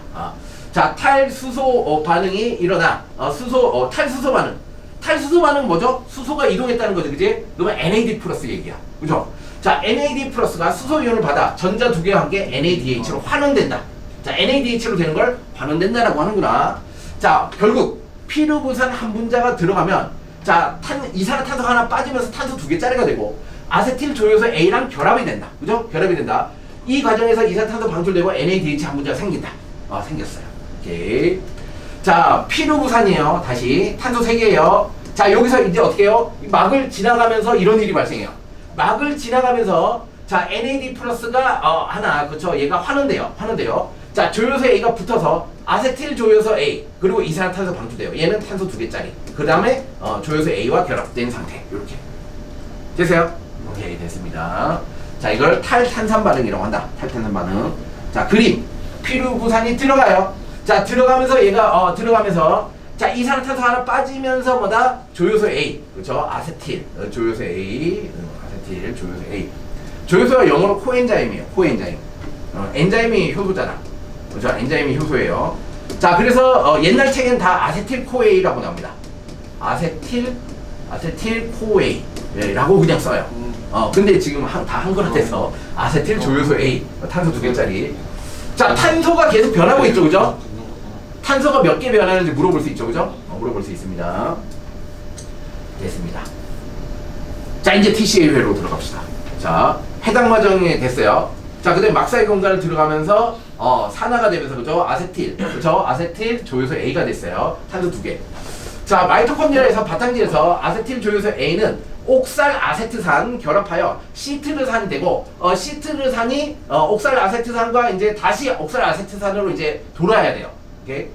자, 탈수소 반응이 일어나. 탈수소 반응. 탈수소 반응 뭐죠? 수소가 이동했다는 거죠. 그지? 그러면 NAD 플러스 얘기야. 그죠? 자, NAD 플러스가 수소 이온을 받아 전자 두 개와 함께 NADH로 환원된다. 자, NADH로 되는 걸 환원된다라고 하는구나. 자, 결국 피르부산 한 분자가 들어가면 자, 이산화탄소가 하나 빠지면서 탄소 두 개짜리가 되고 아세틸 조효소 A랑 결합이 된다. 그죠? 결합이 된다. 이 과정에서 이산탄소 방출되고 NADH 한 분자가 생긴다. 생겼어요. 오케이. 자, 피르부산이에요. 다시 탄소 3개예요. 자, 여기서 이제 어떻게 해요? 막을 지나가면서 이런 일이 발생해요. 막을 지나가면서 자, NAD 플러스가 하나, 그쵸? 얘가 환원돼요. 자, 조효소 A가 붙어서 아세틸 조효소 A 그리고 이산화탄소 방출돼요. 얘는 탄소 2개짜리. 그 다음에 조효소 A와 결합된 상태. 이렇게 됐어요? 오케이, 됐습니다. 자, 이걸 탈탄산 반응이라고 한다. 탈탄산 반응. 자, 그림. 피르부산이 들어가요. 자, 들어가면서 얘가 들어가면서 자, 이산화탄소 하나 빠지면서 뭐다? 조효소 A. 그렇죠? 아세틸. 조효소 A. 아세틸 조효소 A. 조효소가 영어로 코엔자임이에요. 코엔자임. 엔자임이 효소잖아. 그렇죠? 엔자임이 효소예요. 자, 그래서 옛날 책엔 다 아세틸 코에이라고 나옵니다. 아세틸 코에이 라고 그냥 써요. 근데 지금 다 한글화 돼서 아세틸 조효소 A. 탄소 2개짜리. 자, 탄소가 계속 변하고 있죠. 그죠? 탄소가 몇 개 변하는지 물어볼 수 있죠. 그죠? 물어볼 수 있습니다. 됐습니다. 자, 이제 TCA 회로 들어갑시다. 자, 해당 과정이 됐어요. 자, 그 다음에 막사의 공간을 들어가면서 산화가 되면서 그죠? 아세틸, 그죠? 아세틸 조효소 A가 됐어요. 탄소 2개. 자, 마이토콘드리아에서 바탕지에서 아세틸 조효소 A는 옥살 아세트산 결합하여 시트르산이 되고 시트르산이 옥살 아세트산과 이제 다시 옥살 아세트산으로 이제 돌아야 돼요. 오케이?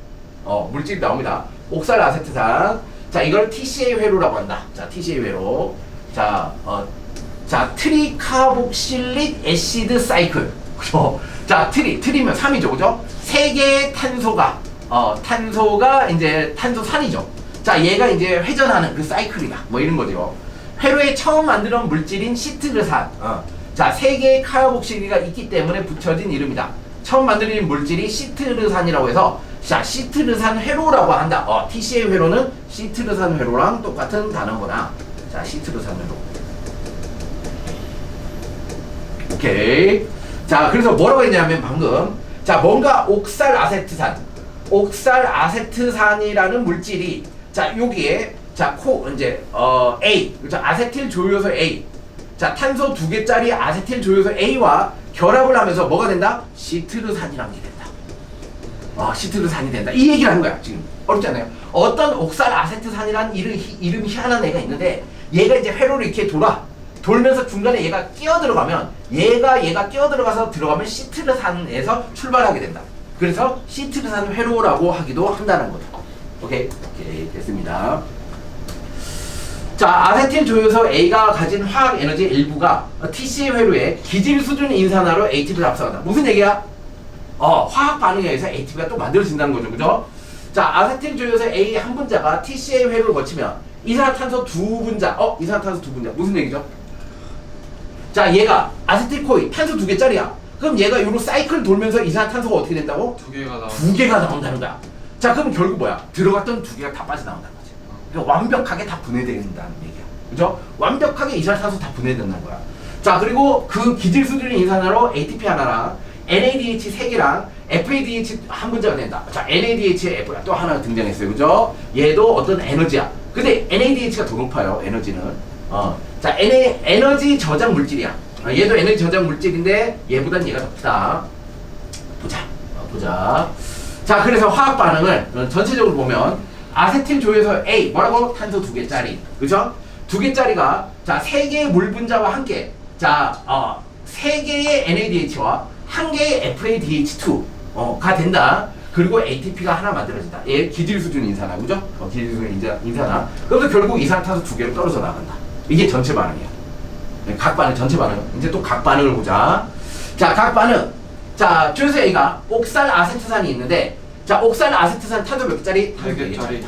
물질이 나옵니다. 옥살 아세트산. 자, 이걸 TCA 회로라고 한다. 자, TCA 회로. 자, 트리카복실릭 애시드 사이클. 그죠? 자, 트리면 3이죠. 그죠? 3개의 탄소가 이제 탄소산이죠. 자, 얘가 이제 회전하는 그 사이클이다. 뭐 이런 거죠. 회로에 처음 만들어온 물질인 시트르산. 자, 3개의 카보실리가 있기 때문에 붙여진 이름이다. 처음 만들어진 물질이 시트르산이라고 해서 자, 시트르산 회로라고 한다. TCA 회로는 시트르산 회로랑 똑같은 단어구나. 자, 시트르산 회로. 오케이. 자, 그래서 뭐라고 했냐면 방금 자, 뭔가 옥살 아세트산이라는 물질이 자, 여기에 자, A, 그렇죠? 아세틸 조효소 A. 자, 탄소 2개짜리 아세틸 조효소 A와 결합을 하면서 뭐가 된다? 시트르산이라는 게 된다. 시트르산이 된다. 이 얘기를 하는 거야. 지금 어렵지 않아요? 어떤 옥살 아세트산이라는 이름 희한한 애가 있는데 얘가 이제 회로를 이렇게 돌면서 중간에 얘가 끼어 들어가면 얘가 끼어 들어가면 시트르산에서 출발하게 된다. 그래서 시트르산 회로라고 하기도 한다는 거죠. 오케이, 됐습니다. 자, 아세틸 조효소 A가 가진 화학 에너지 일부가 TCA 회로에 기질 수준 인산화로 ATP를 합성한다. 무슨 얘기야? 화학 반응에 의해서 ATP가 또 만들어진다는 거죠. 그죠? 자, 아세틸 조효소 A 한 분자가 TCA 회로를 거치면 이산화탄소 2분자. 이산화탄소 2분자. 무슨 얘기죠? 자, 얘가 아세틸 코이 탄소 2개짜리야. 그럼 얘가 요로 사이클 돌면서 이산화탄소가 어떻게 된다고? 2개가 나온다는 거야. 자, 그럼 결국 뭐야? 들어갔던 2개가 다 빠져나온다는 거지. 그러니까 완벽하게 다 분해된다는 얘기야. 그죠? 완벽하게 이산화탄소 다 분해된다는 거야. 자, 그리고 그 기질 수준의 인산화로 ATP 하나랑 NADH 3개랑 FADH 한 분자가 된다. 자, NADH의 F 또 하나 등장했어요. 그죠? 얘도 어떤 에너지야. 근데 NADH가 더 높아요. 에너지는. 자, 에너지 저장 물질이야. 얘도 에너지 저장 물질인데 얘보단 얘가 높다. 보자. 자, 그래서 화학 반응을 전체적으로 보면 아세틸 조효소 A 뭐라고? 탄소 2개짜리. 그죠? 2개짜리가 자, 3개의 물 분자와 함께 자, 3개의 NADH와 1개의 FADH2가 된다. 그리고 ATP가 하나 만들어진다. 얘 기질 수준 인산화. 그죠? 기질 수준 인산화. 그래서 결국 이산화탄소 2개로 떨어져 나간다. 이게 전체 반응이야. 각 반응, 전체 반응. 이제 또 각 반응을 보자. 자, 각 반응. 자, 조효소 A가 옥살 아세트산이 있는데 자, 옥살 아세트산 탄소 몇 개짜리? 탄소 4개짜리.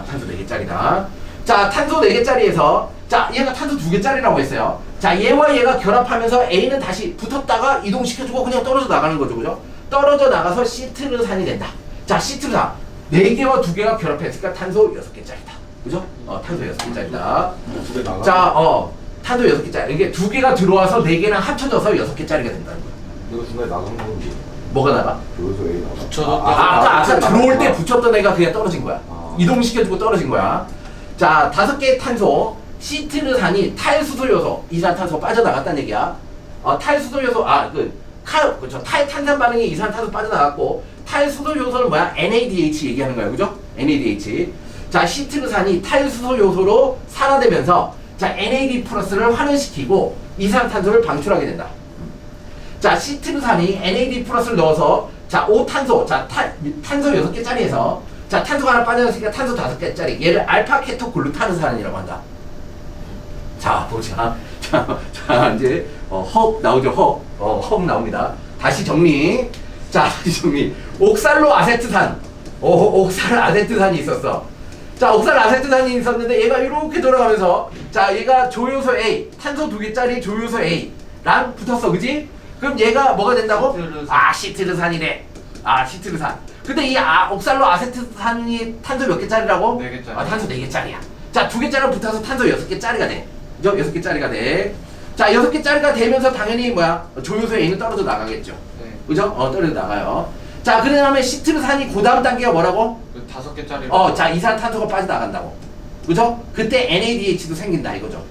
탄소 4개짜리다. 자, 탄소 4개짜리에서 자, 얘가 탄소 2개짜리라고 했어요. 자, 얘와 얘가 결합하면서 A는 다시 붙었다가 이동시켜주고 그냥 떨어져 나가는 거죠. 그죠? 떨어져 나가서 시트르산이 된다. 자, 시트르산. 4개와 2개가 결합했으니까 탄소 6개짜리다. 그죠? 탄소 6개짜리다. 두개 나가. 자, 탄소 6개짜리. 이게 2개가 들어와서 4개랑 합쳐져서 6개짜리가 된다는 거야. 이거 중간에 나간 건 뭐가 나가? 여기서 A 나가. 붙여줬다. 아까 들어올 때 나가. 붙였던 애가 그냥 떨어진 거야. 아. 이동시켜주고 떨어진 거야. 자, 5개의 탄소. 시트르산이 탈수소 요소, 이산탄소가 빠져나갔다는 얘기야. 탈수소 요소, 그렇죠. 탈탄산 반응에 이산탄소 빠져나갔고, 탈수소 요소는 뭐야? NADH 얘기하는 거야. 그죠? NADH. 자, 시트르산이 탈수소 요소로 산화되면서, 자, NAD 플러스를 환원시키고, 이산탄소를 방출하게 된다. 자, 시트르산이 NAD 플러스를 넣어서, 자, 5탄소, 자, 탄소 6개짜리에서, 자, 탄소가 하나 빠져나왔으니까 탄소 5개짜리. 얘를 알파케토글루타르산이라고 한다. 자, 보자. 자, 이제, 헉 나오죠, 헉 나옵니다. 다시 정리. 자, 다시 정리. 옥살로 아세트산. 옥살 아세트산이 있었어. 자, 옥살 아세트산이 있었는데, 얘가 이렇게 돌아가면서, 자, 얘가 조효소 A, 탄소 2개짜리 조효소 A랑 붙었어, 그지? 그럼 얘가 뭐가 된다고? 시트르산. 시트르산이네. 시트르산. 근데 이 옥살로 아세트산이 탄소 몇 개짜리라고? 4개짜리. 탄소 4개짜리야. 자, 2개짜리가 붙어서 탄소 6개짜리가 돼. 그죠? 6개짜리가 돼. 자, 6개짜리가 되면서 당연히 뭐야? 조효소 A는 떨어져 나가겠죠. 네. 그죠? 떨어져 나가요. 자, 그 다음에 시트르산이 그 다음 단계가 뭐라고? 그 5개짜리. 자, 이산탄소가 빠져나간다고. 그죠? 그때 NADH도 생긴다 이거죠.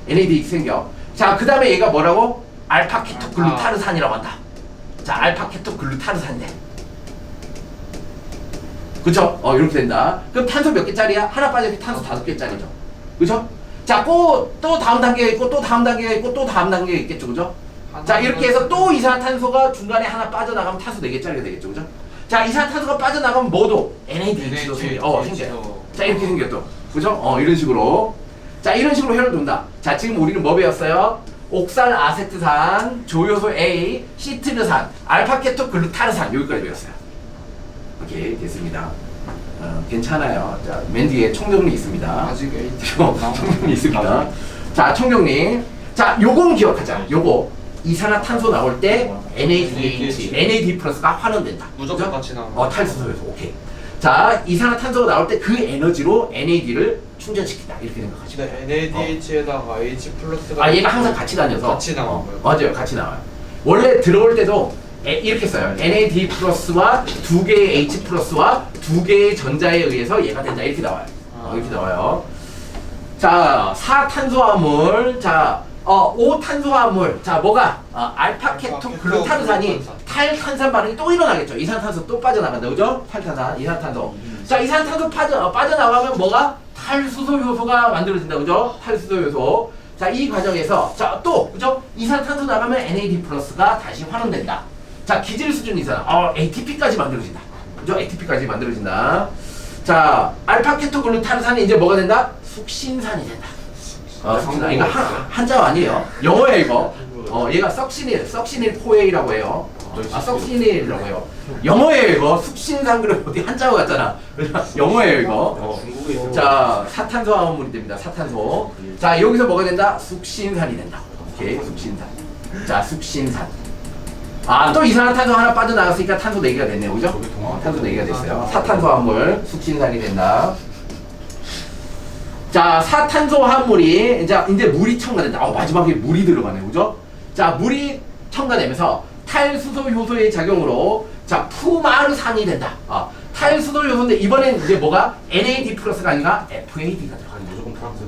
NADH 생겨. 자, 그 다음에 얘가 뭐라고? 알파케토글루타르산이라고 한다. 자, 알파케토글루타르산이네. 그쵸? 이렇게 된다. 그럼 탄소 몇 개짜리야? 하나 빠져서 탄소 5개짜리죠. 그죠? 자, 또 다음 단계가 있고, 또 다음 단계가 있고, 또 다음 단계가 있겠죠. 그죠? 자, 이렇게 해서 또 이산탄소가 중간에 하나 빠져나가면 탄소 4개짜리가 되겠죠. 그죠? 자, 이산탄소가 빠져나가면 뭐도? NADH도 생겨. 생겨요. 자, 이렇게 생겼죠. 그죠? 이런 식으로. 자, 이런 식으로 해를 돈다. 자, 지금 우리는 뭐 배웠어요? 옥살 아세트산, 조효소 A, 시트르산, 알파케토글루타르산 여기까지 배웠어요. 오케이, 됐습니다. 괜찮아요. 자, 맨 뒤에 총정리 있습니다. 아직 A. 총정리 있습니다. 자, 총정리. 자, 요건 기억하자. 요거 이산화탄소 나올 때 NADH, NAD 플러스가 환원된다. 무조건 같이 나와. 탈수소에서 오케이. 자, 이산화탄소가 나올 때 그 에너지로 NAD를 충전시킨다. 이렇게 생각하시면 돼요. 근데 NADH에다가 H 플러스가. 얘가 항상 같이 다녀서 같이 나와요. 맞아요, 같이 나와요. 원래 들어올 때도 이렇게 써요. NAD 플러스와 2개의 H 플러스와 2개의 전자에 의해서 얘가 된다. 이렇게 나와요. 이렇게 나와요. 자, 4탄소화물. 자, 5탄소화물. 자, 뭐가? 알파케토글루타르산이 탈탄산 반응이 또 일어나겠죠. 이산탄소 또 빠져나간다. 그죠? 탈탄산, 이산탄소. 자, 이산탄소 빠져나가면 뭐가? 탈수소 요소가 만들어진다. 그죠? 탈수소 요소. 자, 이 과정에서 자, 또 그죠? 이산탄소 나가면 NAD 플러스가 다시 환원된다. 자, 기질 수준 이상. ATP까지 만들어진다. 그죠? ATP까지 만들어진다. 자, 알파케토글루타르산이 이제 뭐가 된다? 숙신산이 된다. 숙신산. 이거 한자어 아니에요. 영어예요, 이거. 얘가 석시닐 포에이라고 해요. 석시닐이라고 해요. 영어예요, 이거. 숙신산 그래 어디 한자어 같잖아. 영어예요, 이거. 자, 사탄소화물이 됩니다. 사탄소. 자, 여기서 뭐가 된다? 숙신산이 된다. 오케이, 숙신산. 자, 숙신산. 또 이산화탄소 하나 빠져나갔으니까 탄소 4개가 됐네요. 그죠? 탄소 4개가 됐어요. 사탄소화물, 숙신산이 된다. 자, 사탄소화물이 이제 물이 첨가된다. 마지막에 물이 들어가네. 그죠? 자, 물이 첨가되면서 탈수소 효소의 작용으로 자, 푸마르산이 된다. 탈수소 요소인데 이번엔 이제 뭐가? NAD 플러스가 아니라 FAD가 들어가는 무조건 프랑스.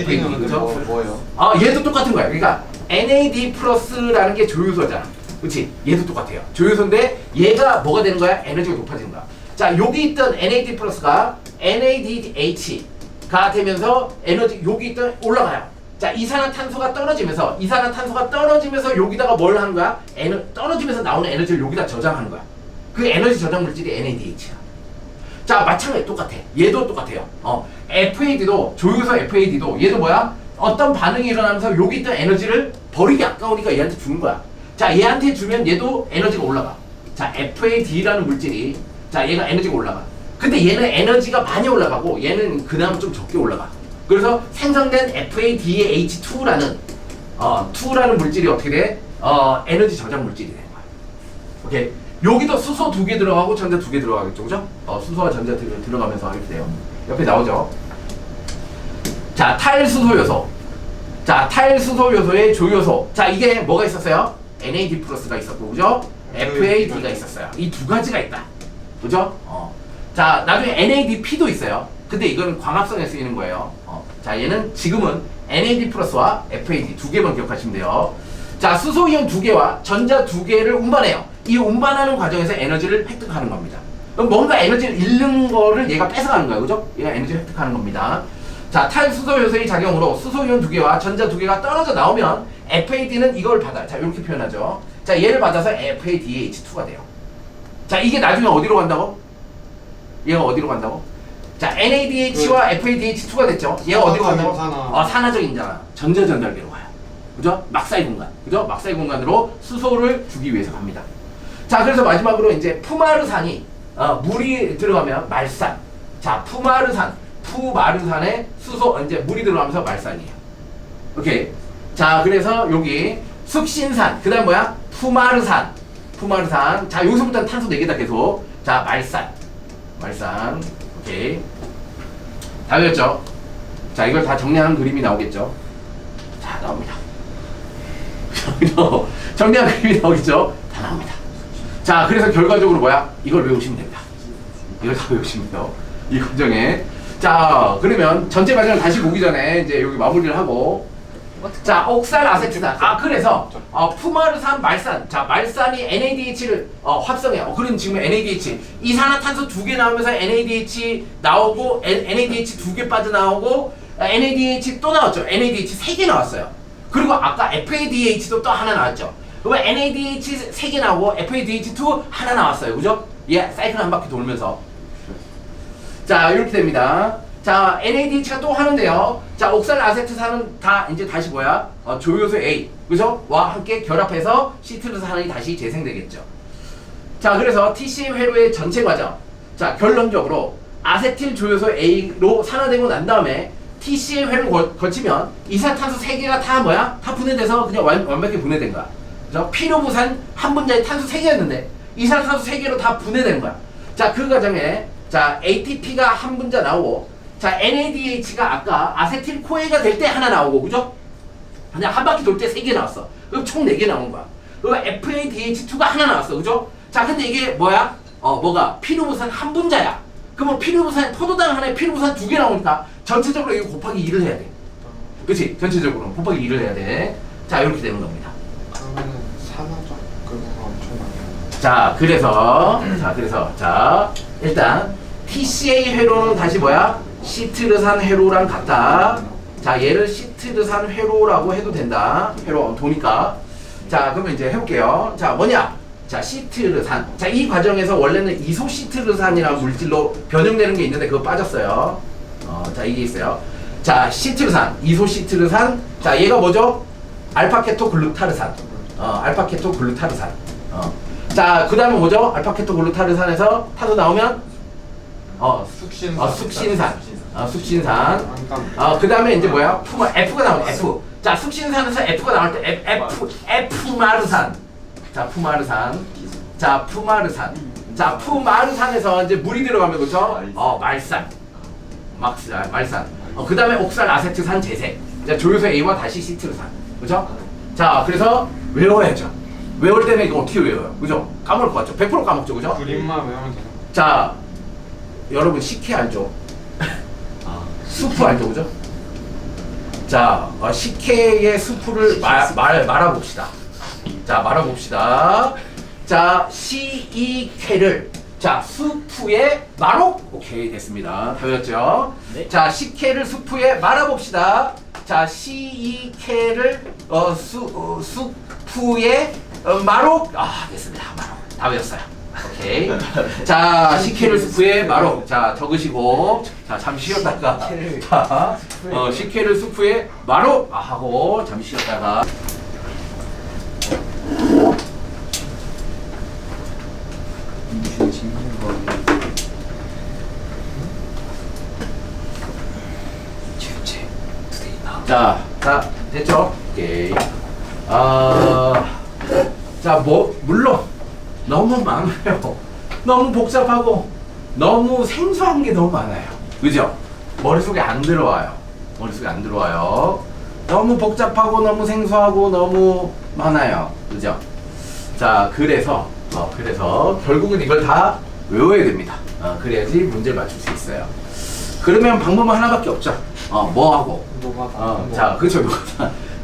FAD는 그죠? 뭐예요? 얘도 똑같은 거야. 그러니까 NAD 플러스라는 게 조효소잖아. 그렇지? 얘도 똑같아요. 조효소인데 얘가 뭐가 되는 거야? 에너지가 높아지는 거야. 자, 여기 있던 NAD 플러스가 NADH가 되면서 에너지 여기 있던 올라가요. 자, 이산화탄소가 떨어지면서 여기다가 뭘 하는 거야? 떨어지면서 나오는 에너지를 여기다 저장하는 거야. 그 에너지 저장 물질이 NADH야. 자, 마찬가지 똑같아. 얘도 똑같아요. FAD도 조효소 FAD도 얘도 뭐야? 어떤 반응이 일어나면서 여기 있던 에너지를 버리기 아까우니까 얘한테 주는 거야. 자, 얘한테 주면 얘도 에너지가 올라가. 자, FAD라는 물질이 자, 얘가 에너지가 올라가. 근데 얘는 에너지가 많이 올라가고 얘는 그나마 좀 적게 올라가. 그래서 생성된 FADH2라는 2라는 물질이 어떻게 돼? 에너지 저장 물질이 되는 거야. 오케이. 여기도 수소 2개 들어가고 전자 2개 들어가겠죠, 그죠? 수소와 전자 들어가면서 이렇게 돼요. 옆에 나오죠. 자, 탈수소 요소. 자, 탈수소 요소의 조요소. 자, 이게 뭐가 있었어요? NAD 플러스가 있었고, 그죠? FAD가 있었어요. 이 두 가지가 있다. 그죠? 자, 나중에 NADP도 있어요. 근데 이거는 광합성에 쓰이는 거예요. 자, 얘는 지금은 NAD 플러스와 FAD 두 개만 기억하시면 돼요. 자, 수소이온 2개와 전자 2개를 운반해요. 이 운반하는 과정에서 에너지를 획득하는 겁니다. 그럼 뭔가 에너지를 잃는 거를 얘가 뺏어가는 거예요. 그죠? 얘가 에너지를 획득하는 겁니다. 자, 탈수소 요소의 작용으로 수소이온 2개와 전자 2개가 떨어져 나오면 FAD는 이걸 받아요. 자, 이렇게 표현하죠. 자, 얘를 받아서 FADH2가 돼요. 자, 이게 나중에 어디로 간다고? 얘가 어디로 간다고? 자, NADH와 FADH2가 됐죠? 얘가 어디로 간다고? 산화적인 전자 전달계로 가요. 그죠? 막사이 공간. 그죠? 막사이 공간으로 수소를 주기 위해서 갑니다. 자, 그래서 마지막으로 이제 푸마르산이 물이 들어가면 말산. 자, 푸마르산에 수소 이제 물이 들어가면서 말산이에요. 오케이. 자, 그래서 여기 숙신산. 그다음 뭐야? 푸마르산. 자, 여기서부터는 탄소 4개다 계속. 자, 말산. 오케이. 다 외웠죠? 자, 이걸 다 정리하는 그림이 나오겠죠? 자, 나옵니다. 정리한 그림이 나오겠죠? 다 나옵니다. 자, 그래서 결과적으로 뭐야? 이걸 외우시면 됩니다. 이걸 다 외우시면 돼요. 이 과정에. 자, 그러면 전체 과정을 다시 보기 전에 이제 여기 마무리를 하고. 자, 옥살 아세트산. 그래서 푸마르산, 말산. 자, 말산이 NADH를 합성해요. 그럼 지금 NADH 이산화탄소 2개 나오면서 NADH 나오고 NADH 2개 빠져나오고 NADH 또 나왔죠. NADH 3개 나왔어요. 그리고 아까 FADH도 또 하나 나왔죠. 그러면 NADH 3개 나오고 FADH2 하나 나왔어요. 그죠? 예, 사이클 한 바퀴 돌면서. 자, 이렇게 됩니다. 자, NADH가 또 하는데요. 자, 옥살 아세트산은 다 이제 다시 뭐야? 조요소 A, 그죠? 와 함께 결합해서 시트르산이 다시 재생되겠죠. 자, 그래서 TCA 회로의 전체 과정. 자, 결론적으로 아세틸 조요소 A로 산화되고 난 다음에 TCA 회로를 거치면 이산탄소 3개가 다 뭐야? 다 분해돼서 그냥 완벽히 분해된 거야. 그죠? 필요부산 한 분자에 탄소 3개였는데 이산탄소 3개로 다 분해된 거야. 자, 그 과정에 자, ATP가 한 분자 나오고 자, NADH가 아까 아세틸 코에가 될 때 하나 나오고, 그죠? 그냥 한 바퀴 돌 때 3개 나왔어. 그럼 총 4개 나온 거야. 그리고 FADH2가 하나 나왔어, 그죠? 자, 근데 이게 뭐야? 뭐가? 피루부산 한 분자야. 그러면 피루부산, 포도당 하나에 피루부산 2개 나오니까 전체적으로 이거 곱하기 2를 해야 돼. 그치? 전체적으로 곱하기 2를 해야 돼. 자, 이렇게 되는 겁니다. 그러면은 산화적 그거가 엄청나게. 자, 일단 TCA 회로는 다시 뭐야? 시트르산 회로랑 같다. 자, 얘를 시트르산 회로라고 해도 된다. 회로 도니까. 자, 그러면 이제 해볼게요. 자, 뭐냐? 자, 시트르산. 자, 이 과정에서 원래는 이소시트르산이라는 물질로 변형되는 게 있는데 그거 빠졌어요. 자, 이게 있어요. 자, 시트르산, 이소시트르산. 자, 얘가 뭐죠? 알파케토글루타르산. 알파케토글루타르산. 자, 그 다음에 뭐죠? 알파케토글루타르산에서 탄소 나오면 숙신산. 그 다음에 이제 뭐야? F가 나오네, F. 자, 숙신산에서 F가 나올 때 F마르산. 자, 푸마르산. 자, 푸마르산에서 이제 물이 들어가면 그죠? 말산. 그 다음에 옥살 아세트산 재생. 자, 조요소 A와 다시 시트르산. 그죠? 자, 그래서 외워야죠. 외울 때는 이거 어떻게 외워요? 그죠? 까먹을 것 같죠? 100% 까먹죠, 그죠? 그림만 외우면 되나? 자, 여러분 식혜 알죠? 수프 알죠, 그죠? 자, 식혜의 수프를 말아봅시다. 자, 말아봅시다. 자, 시이케를 자, 수프에 마록. 오케이, 됐습니다. 다 외웠죠? 네. 자, 식혜를 수프에 말아봅시다. 자, 시이케를 수프에 마록. 됐습니다. 마록. 다 외웠어요. 오케이. 자, 식혜를 수프에 마록. 자, 적으시고. 자, 잠시 쉬었다가. 자, 식혜를 수프에 마록. 하고, 잠시 쉬었다가. 자, 됐죠? 오케이. 자, 물론 너무 많아요. 너무 복잡하고 너무 생소한 게 너무 많아요. 그죠? 머릿속에 안 들어와요. 머릿속에 안 들어와요. 너무 복잡하고 너무 생소하고 너무 많아요. 그죠? 자, 그래서 결국은 이걸 다 외워야 됩니다. 그래야지 문제를 맞출 수 있어요. 그러면 방법은 하나밖에 없죠. 뭐 하고? 자, 그렇죠.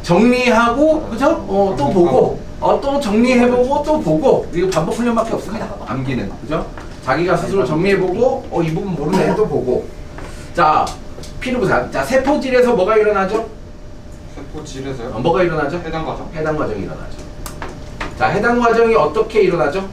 정리하고, 그죠? 또 보고, 또 정리해보고, 또 보고. 이거 반복 훈련밖에 없습니다. 암기는, 그죠? 자기가 스스로 정리해보고, 이 부분 모르네, 또 보고. 자, 피루부산. 자, 세포질에서 뭐가 일어나죠? 세포질에서요? 뭐가 일어나죠? 해당 과정? 해당 과정이 일어나죠. 자, 해당 과정이 어떻게 일어나죠?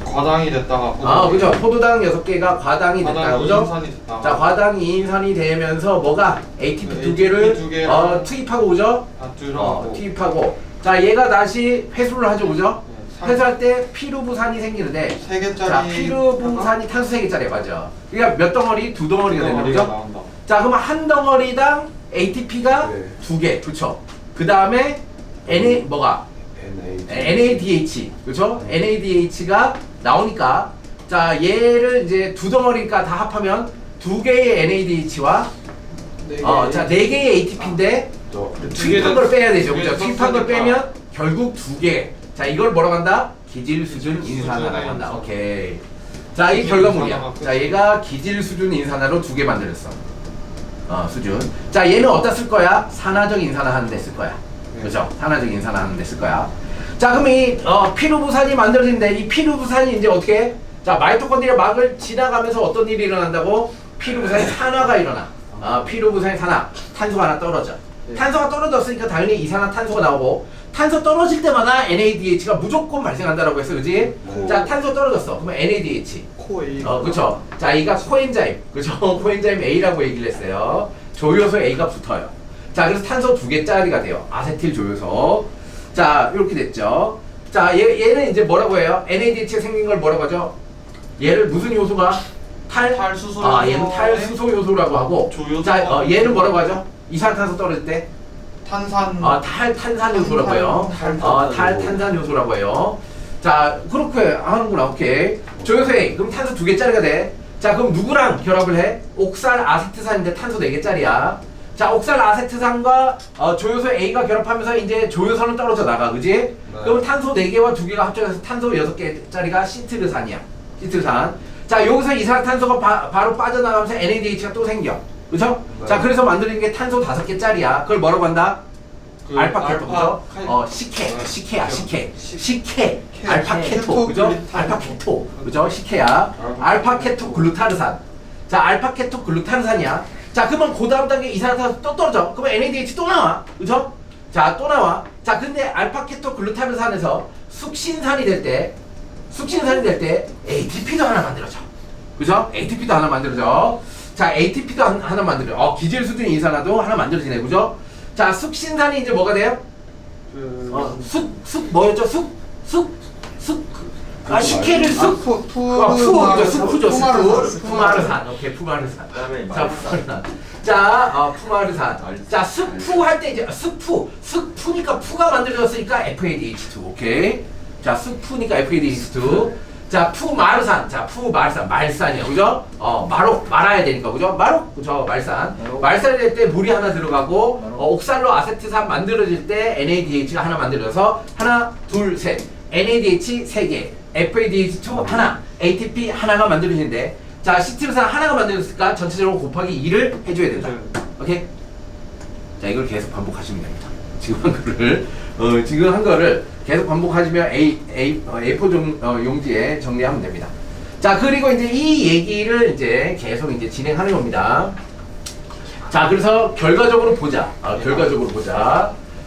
과당이 됐다가 그죠. 포도당 6개가 과당이 됐다, 그죠? 인산이 됐다가 자, 과당 2인산이 되면서 뭐가 ATP 두 ATP 개를 두 개를 투입하고, 그죠? 들어가고 투입하고. 자, 얘가 다시 회수를 하죠, 그죠? 네, 회수할 때 피루부산이 생기는데, 3개짜리 자, 피루부산이 탄소 3개짜리 맞아. 그러니까 몇 덩어리? 2덩어리가 되는 거죠? 나온다. 자, 그러면 한 덩어리당 ATP가 네. 2개, 그쵸? 그 다음에 NADH, 그쵸? NADH가 나오니까, 자, 얘를 이제 2덩어리니까 다 합하면 2개의 NADH와 자, 4개의 ATP인데 투입한 걸 빼야 되죠. 그죠? 투입한 걸 빼면 결국 2개. 자, 이걸 뭐라고 한다? 기질 수준 인산화라고 한다. 오케이. 자, 이 결과물이야. 자, 얘가 기질 수준 인산화로 2개 만들었어. 수준. 자, 얘는 어디다 쓸 거야? 산화적 인산화 하는 데 쓸 거야. 그죠? 산화적 인산화 하는 데 쓸 거야. 자, 그럼 이 피루부산이 만들어지는데 이 피루부산이 이제 어떻게 해? 자, 마이토콘드리아 막을 지나가면서 어떤 일이 일어난다고? 피루부산의 산화가 일어나. 피루부산의 산화. 탄소가 하나 떨어져. 탄소가 떨어졌으니까 당연히 이산화탄소가 나오고, 탄소 떨어질 때마다 NADH가 무조건 발생한다라고 했어, 그지? 자, 탄소 떨어졌어. 그러면 NADH. 코에 그쵸. 자, 이가 코엔자임. 그죠? 코엔자임 A라고 얘기를 했어요. 조효소 A가 붙어요. 자, 그래서 탄소 2개짜리가 돼요. 아세틸 조효소. 자, 이렇게 됐죠. 자, 얘는 이제 뭐라고 해요? NADH가 생긴 걸 뭐라고 하죠? 얘를 무슨 요소가? 탈수소 얘는 탈수소 요소라고 하고. 조효소. 자, 얘는 뭐라고 하죠? 이산탄소 떨어질 때? 탄산 탈탄산 요소라고 해요. 탈탄산 요소라고 해요. 자, 그렇게 하는구나. 오케이. 조효소 A. 그럼 탄소 2개짜리가 돼. 자, 그럼 누구랑 결합을 해? 옥살 아세트산인데 탄소 4개짜리야. 자, 옥살 아세트산과 조효소 A가 결합하면서 이제 조효소는 떨어져 나가, 그지? 네. 그럼 탄소 4개와 2개가 합쳐져서 탄소 6개짜리가 시트르산이야. 시트르산. 자, 여기서 이산화탄소가 바로 빠져나가면서 NADH가 또 생겨. 그죠? 네. 자, 그래서 만드는 게 탄소 5개짜리야. 그걸 뭐라고 한다? 알파 케토, 그죠? 식혜. 알파 케토, 그죠? 알파 케토, 그죠? 식혜야. 알파 케토 글루타르산. 자, 알파 케토 글루타르산이야. 자, 그러면 그 다음 단계 이산화탄소 또 떨어져. 그러면 NADH 또 나와. 그죠? 자, 또 나와. 자, 근데 알파 케토 글루타르산에서 숙신산이 될 때 ATP도 하나 만들어져. 그죠? ATP도 하나 만들어져. 자, ATP도 하나 만들어져. 기질 수준 이산화도 하나 만들어지네. 그죠? 자, 숙신산이 이제 뭐가 돼요? 뭐였죠? 식혜를 푸죠. 푸마르산. 오케이, 푸마르산. 자, 푸마르산. 자, 푸마르산. 자, 푸 할 때 이제 푸니까 푸가 만들어졌으니까 FADH2. 오케이. 자, 푸니까 FADH2. 자, 푸마르산. 자, 푸마르산. 말산이에요. 그죠? 말아야 되니까. 그죠? 그죠? 말산. 말산이 될 때 물이 하나 들어가고, 옥살로 아세트산 만들어질 때 NADH가 하나 만들어져서, 하나, 둘, 셋. NADH 3개. FADH2 하나. ATP 하나가 만들어지는데, 자, 시트르산 하나가 만들어졌으니까 전체적으로 곱하기 2를 해줘야 된다. 오케이? 자, 이걸 계속 반복하시면 됩니다. 지금 한 거를 계속 반복하시면 A4 용지에 정리하면 됩니다. 자, 그리고 이제 이 얘기를 이제 계속 이제 진행하는 겁니다. 자, 그래서 결과적으로 보자.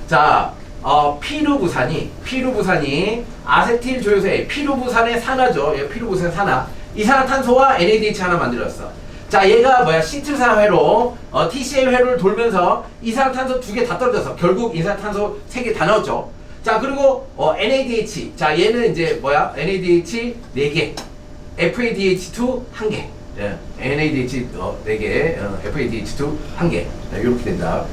자, 피루부산이 아세틸 조효소 A, 피루부산의 산화죠. 피루부산의 산화. 이산화탄소와 NADH 하나 만들었어. 자, 얘가 뭐야? 시트르산 회로 TCA 회로를 돌면서 이산화탄소 2개 다 떨어져서 결국 이산화탄소 3개 다 나왔죠. 자, 그리고 NADH. 자, 얘는 이제 뭐야? NADH 4개. FADH2 1개. 예. NADH 4개. FADH2 1개. 네, 이렇게 된다.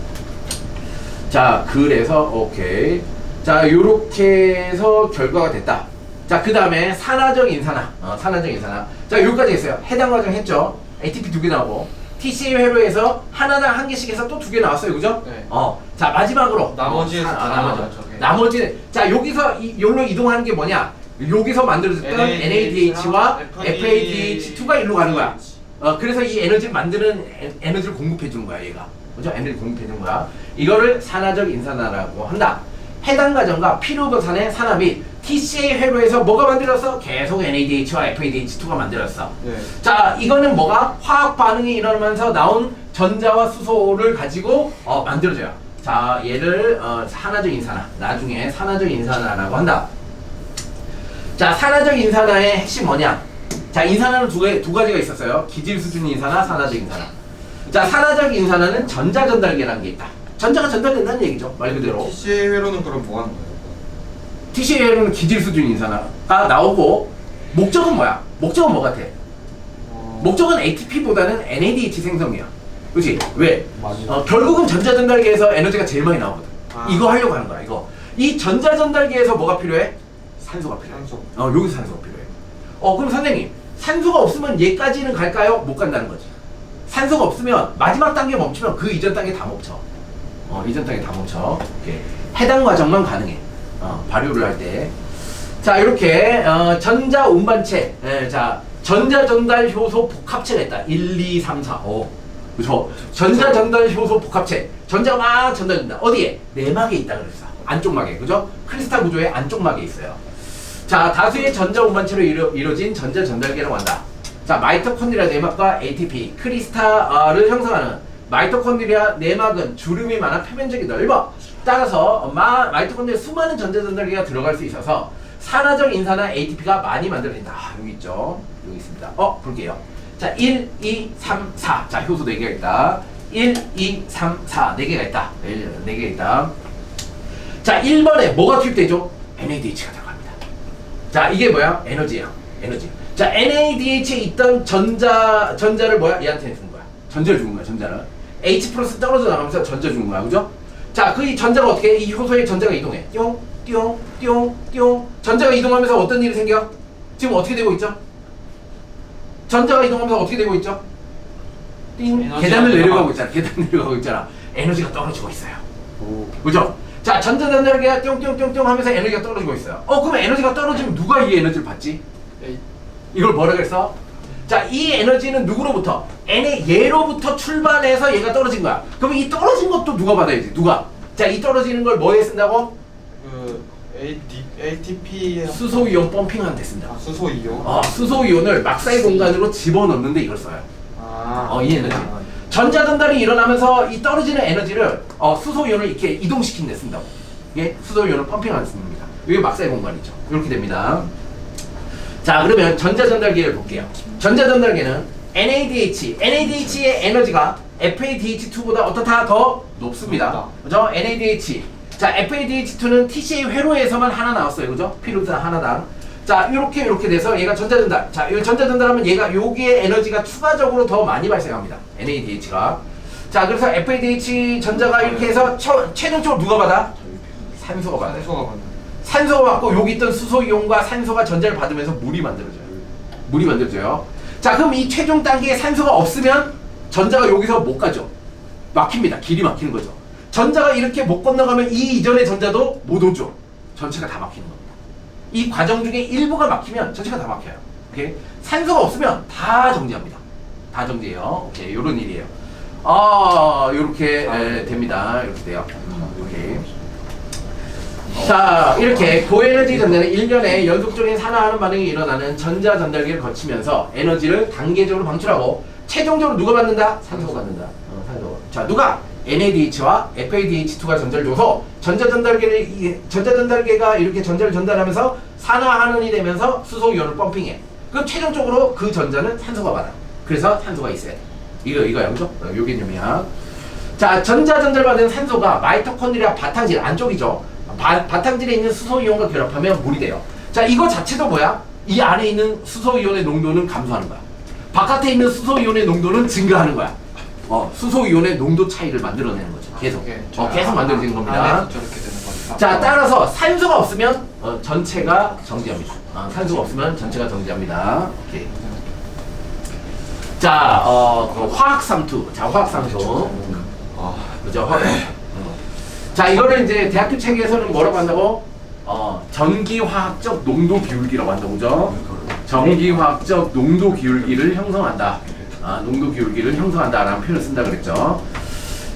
자, 그래서 오케이. 자, 요렇게 해서 결과가 됐다. 자, 그 다음에 산화적 인산화. 산화적 인산화. 자, 여기까지 했어요. 해당 과정 했죠. ATP 2개 나오고 TCA 회로에서 하나당 한 개씩 해서 또 2개 나왔어요, 그죠? 네. 자, 마지막으로 나머지에서 다 나와죠. 나머지는 자, 여기서 여기로 이동하는 게 뭐냐? 여기서 만들어졌던 NADH와 FADH2가 일로 가는 거야. 그래서 이 에너지를 만드는 에너지를 공급해 주는 거야, 얘가. 그죠? 에너지 공급해 주는 거야. 이거를 산화적 인산화라고 한다. 해당 과정과 피루도산의 산화 및 TCA 회로에서 뭐가 만들었어? 계속 NADH와 FADH2가 만들었어. 네. 자, 이거는 뭐가? 화학 반응이 일어나면서 나온 전자와 수소를 가지고 만들어져요. 자, 얘를 산화적 인산화. 나중에 산화적 인산화라고 한다. 자, 산화적 인산화의 핵심 뭐냐? 자, 인산화는 두 가지가 있었어요. 기질 수준 인산화, 산화적 인산화. 자, 산화적 인산화는 전자 전달계라는 게 있다. 전자가 전달된다는 얘기죠, 말 그대로. TCA 회로는 그럼 뭐 하는 거예요? TCA는 기질 수준 인산화가 나오고, 목적은 뭐야? 목적은 뭐 같아? 목적은 ATP보다는 NADH 생성이야. 그렇지? 왜? 결국은 전자 전달계에서 에너지가 제일 많이 나오거든. 이거 하려고 하는 거야, 이거. 이 전자 전달계에서 뭐가 필요해? 산소가 필요해. 산소. 여기서 산소가 필요해. 그럼 선생님, 산소가 없으면 얘까지는 갈까요? 못 간다는 거지. 산소가 없으면 마지막 단계 멈추면 그 이전 단계 다 멈춰. 이전 단계 다 멈춰. 이렇게 해당 과정만 가능해. 발효를 할 때. 자, 이렇게 전자 운반체. 자, 전자 전달 효소 복합체가 있다. 1, 2, 3, 4, 5. 그죠? 전자 전달 효소 복합체. 전자가 막 전달된다. 어디에? 내막에 있다 그랬어. 안쪽 막에. 그죠? 크리스탈 구조의 안쪽 막에 있어요. 자, 다수의 전자 운반체로 이루어진 전자 전달계라고 한다. 자, 마이토콘드리아 내막과 ATP, 크리스탈을 형성하는 마이토콘드리아 내막은 주름이 많아 표면적이 넓어. 따라서 마이토콘드리아에 수많은 전자 전달계가 들어갈 수 있어서 산화적 인산화 ATP가 많이 만들어진다. 여기 있죠. 여기 있습니다. 볼게요. 자, 1, 2, 3, 4. 자, 효소 4개가 있다. 1, 2, 3, 4. 4개가 있다. 4개가 있다. 자, 1번에 뭐가 투입되죠? NADH가 들어갑니다. 자, 이게 뭐야? 에너지야. 에너지. 자, NADH에 있던 전자를 뭐야? 얘한테 준 거야. 전자를 준 거야, 전자를. H 플러스 떨어져 나가면서 전자 준 거야, 그죠? 자, 그 이 전자가 어떻게 해? 이 효소에 전자가 이동해. 뿅, 뿅, 뿅, 뿅. 전자가 이동하면서 어떤 일이 생겨? 지금 어떻게 되고 있죠? 전자가 이동하면서 어떻게 되고 있죠? 띵. 계단을 내려가고 있잖아. 계단 내려가고 있잖아. 에너지가 떨어지고 있어요. 그죠? 자, 전자 전달계가 뿅뿅뿅뿅 하면서 에너지가 떨어지고 있어요. 그럼 에너지가 떨어지면 누가 이 에너지를 받지? 이걸 뭐라 그랬어? 자, 이 에너지는 누구로부터? 얘로부터 출발해서 얘가 떨어진 거야. 그러면 이 떨어진 것도 누가 받아야지? 누가? 자, 이 떨어지는 걸 뭐에 쓴다고? ATP 수소이온 펌핑하는 데 쓴다. 수소이온. 수소이온을 막사의 공간으로 집어넣는데 이걸 써요. 이 에너지. 전자 전달이 일어나면서 이 떨어지는 에너지를 수소이온을 이렇게 이동시키는 데 쓴다고. 이게 수소이온을 펌핑하는 데 씁니다. 이게 막사의 공간이죠. 이렇게 됩니다. 자, 그러면 전자 전달계를 볼게요. 전자 전달계는 NADH의 에너지가 FADH2보다 어떻다? 더 높습니다. 그죠? NADH. 자, FADH2는 TCA 회로에서만 하나 나왔어요. 그죠? 피루산 하나당. 자, 이렇게 돼서 얘가 전자 전달. 자, 이 전자 전달하면 얘가 여기에 에너지가 추가적으로 더 많이 발생합니다. NADH가. 자, 그래서 FADH 전자가 이렇게 해서 최종적으로 누가 받아? 산소가 받아요. 산소가 받고 여기 있던 수소이온과 산소가 전자를 받으면서 물이 만들어져요. 자, 그럼 이 최종 단계에 산소가 없으면 전자가 여기서 못 가죠. 막힙니다. 길이 막히는 거죠. 전자가 이렇게 못 건너가면 이 이전의 전자도 못 오죠. 전체가 다 막히는 겁니다. 이 과정 중에 일부가 막히면 전체가 다 막혀요. 오케이? 산소가 없으면 다 정지합니다. 다 정지해요. 오케이, 요런 일이에요. 요렇게 됩니다. 이렇게 돼요. 오케이. 자, 이렇게 고에너지 전자는 1년에 연속적인 산화하는 반응이 일어나는 전자 전달기를 거치면서 에너지를 단계적으로 방출하고 최종적으로 누가 받는다? 산소가 받는다. 산소. 자, 누가? NADH와 FADH2가 전자를 줘서 전자 전달계가 이렇게 전자를 전달하면서 산화하는이 되면서 수소이온을 펌핑해. 그럼 최종적으로 그 전자는 산소가 받아. 그래서 산소가 있어야 돼. 이거야, 그죠? 요 개념이야. 자, 전자 전달받은 산소가 마이토콘드리아 바탕질 안쪽이죠. 바탕질에 있는 수소이온과 결합하면 물이 돼요. 자, 이거 자체도 뭐야? 이 안에 있는 수소이온의 농도는 감소하는 거야. 바깥에 있는 수소이온의 농도는 증가하는 거야. 수소이온의 농도 차이를 만들어내는 거죠. 계속. 예, 계속 만들어지는 겁니다. 안에서 저렇게 되는 거니까. 자, 따라서 산소가 없으면 전체가 정지합니다. 산소가 없으면 전체가 정지합니다. 오케이. 자, 그 화학삼투. 자, 화학삼투. 그죠? 화학삼투. 자, 이거를 이제 대학교 책에서는 뭐라고 한다고? 전기화학적 농도 기울기라고 한다고, 그죠? 전기화학적 농도 기울기를 형성한다. 농도 기울기를 형성한다라는 표현을 쓴다 그랬죠.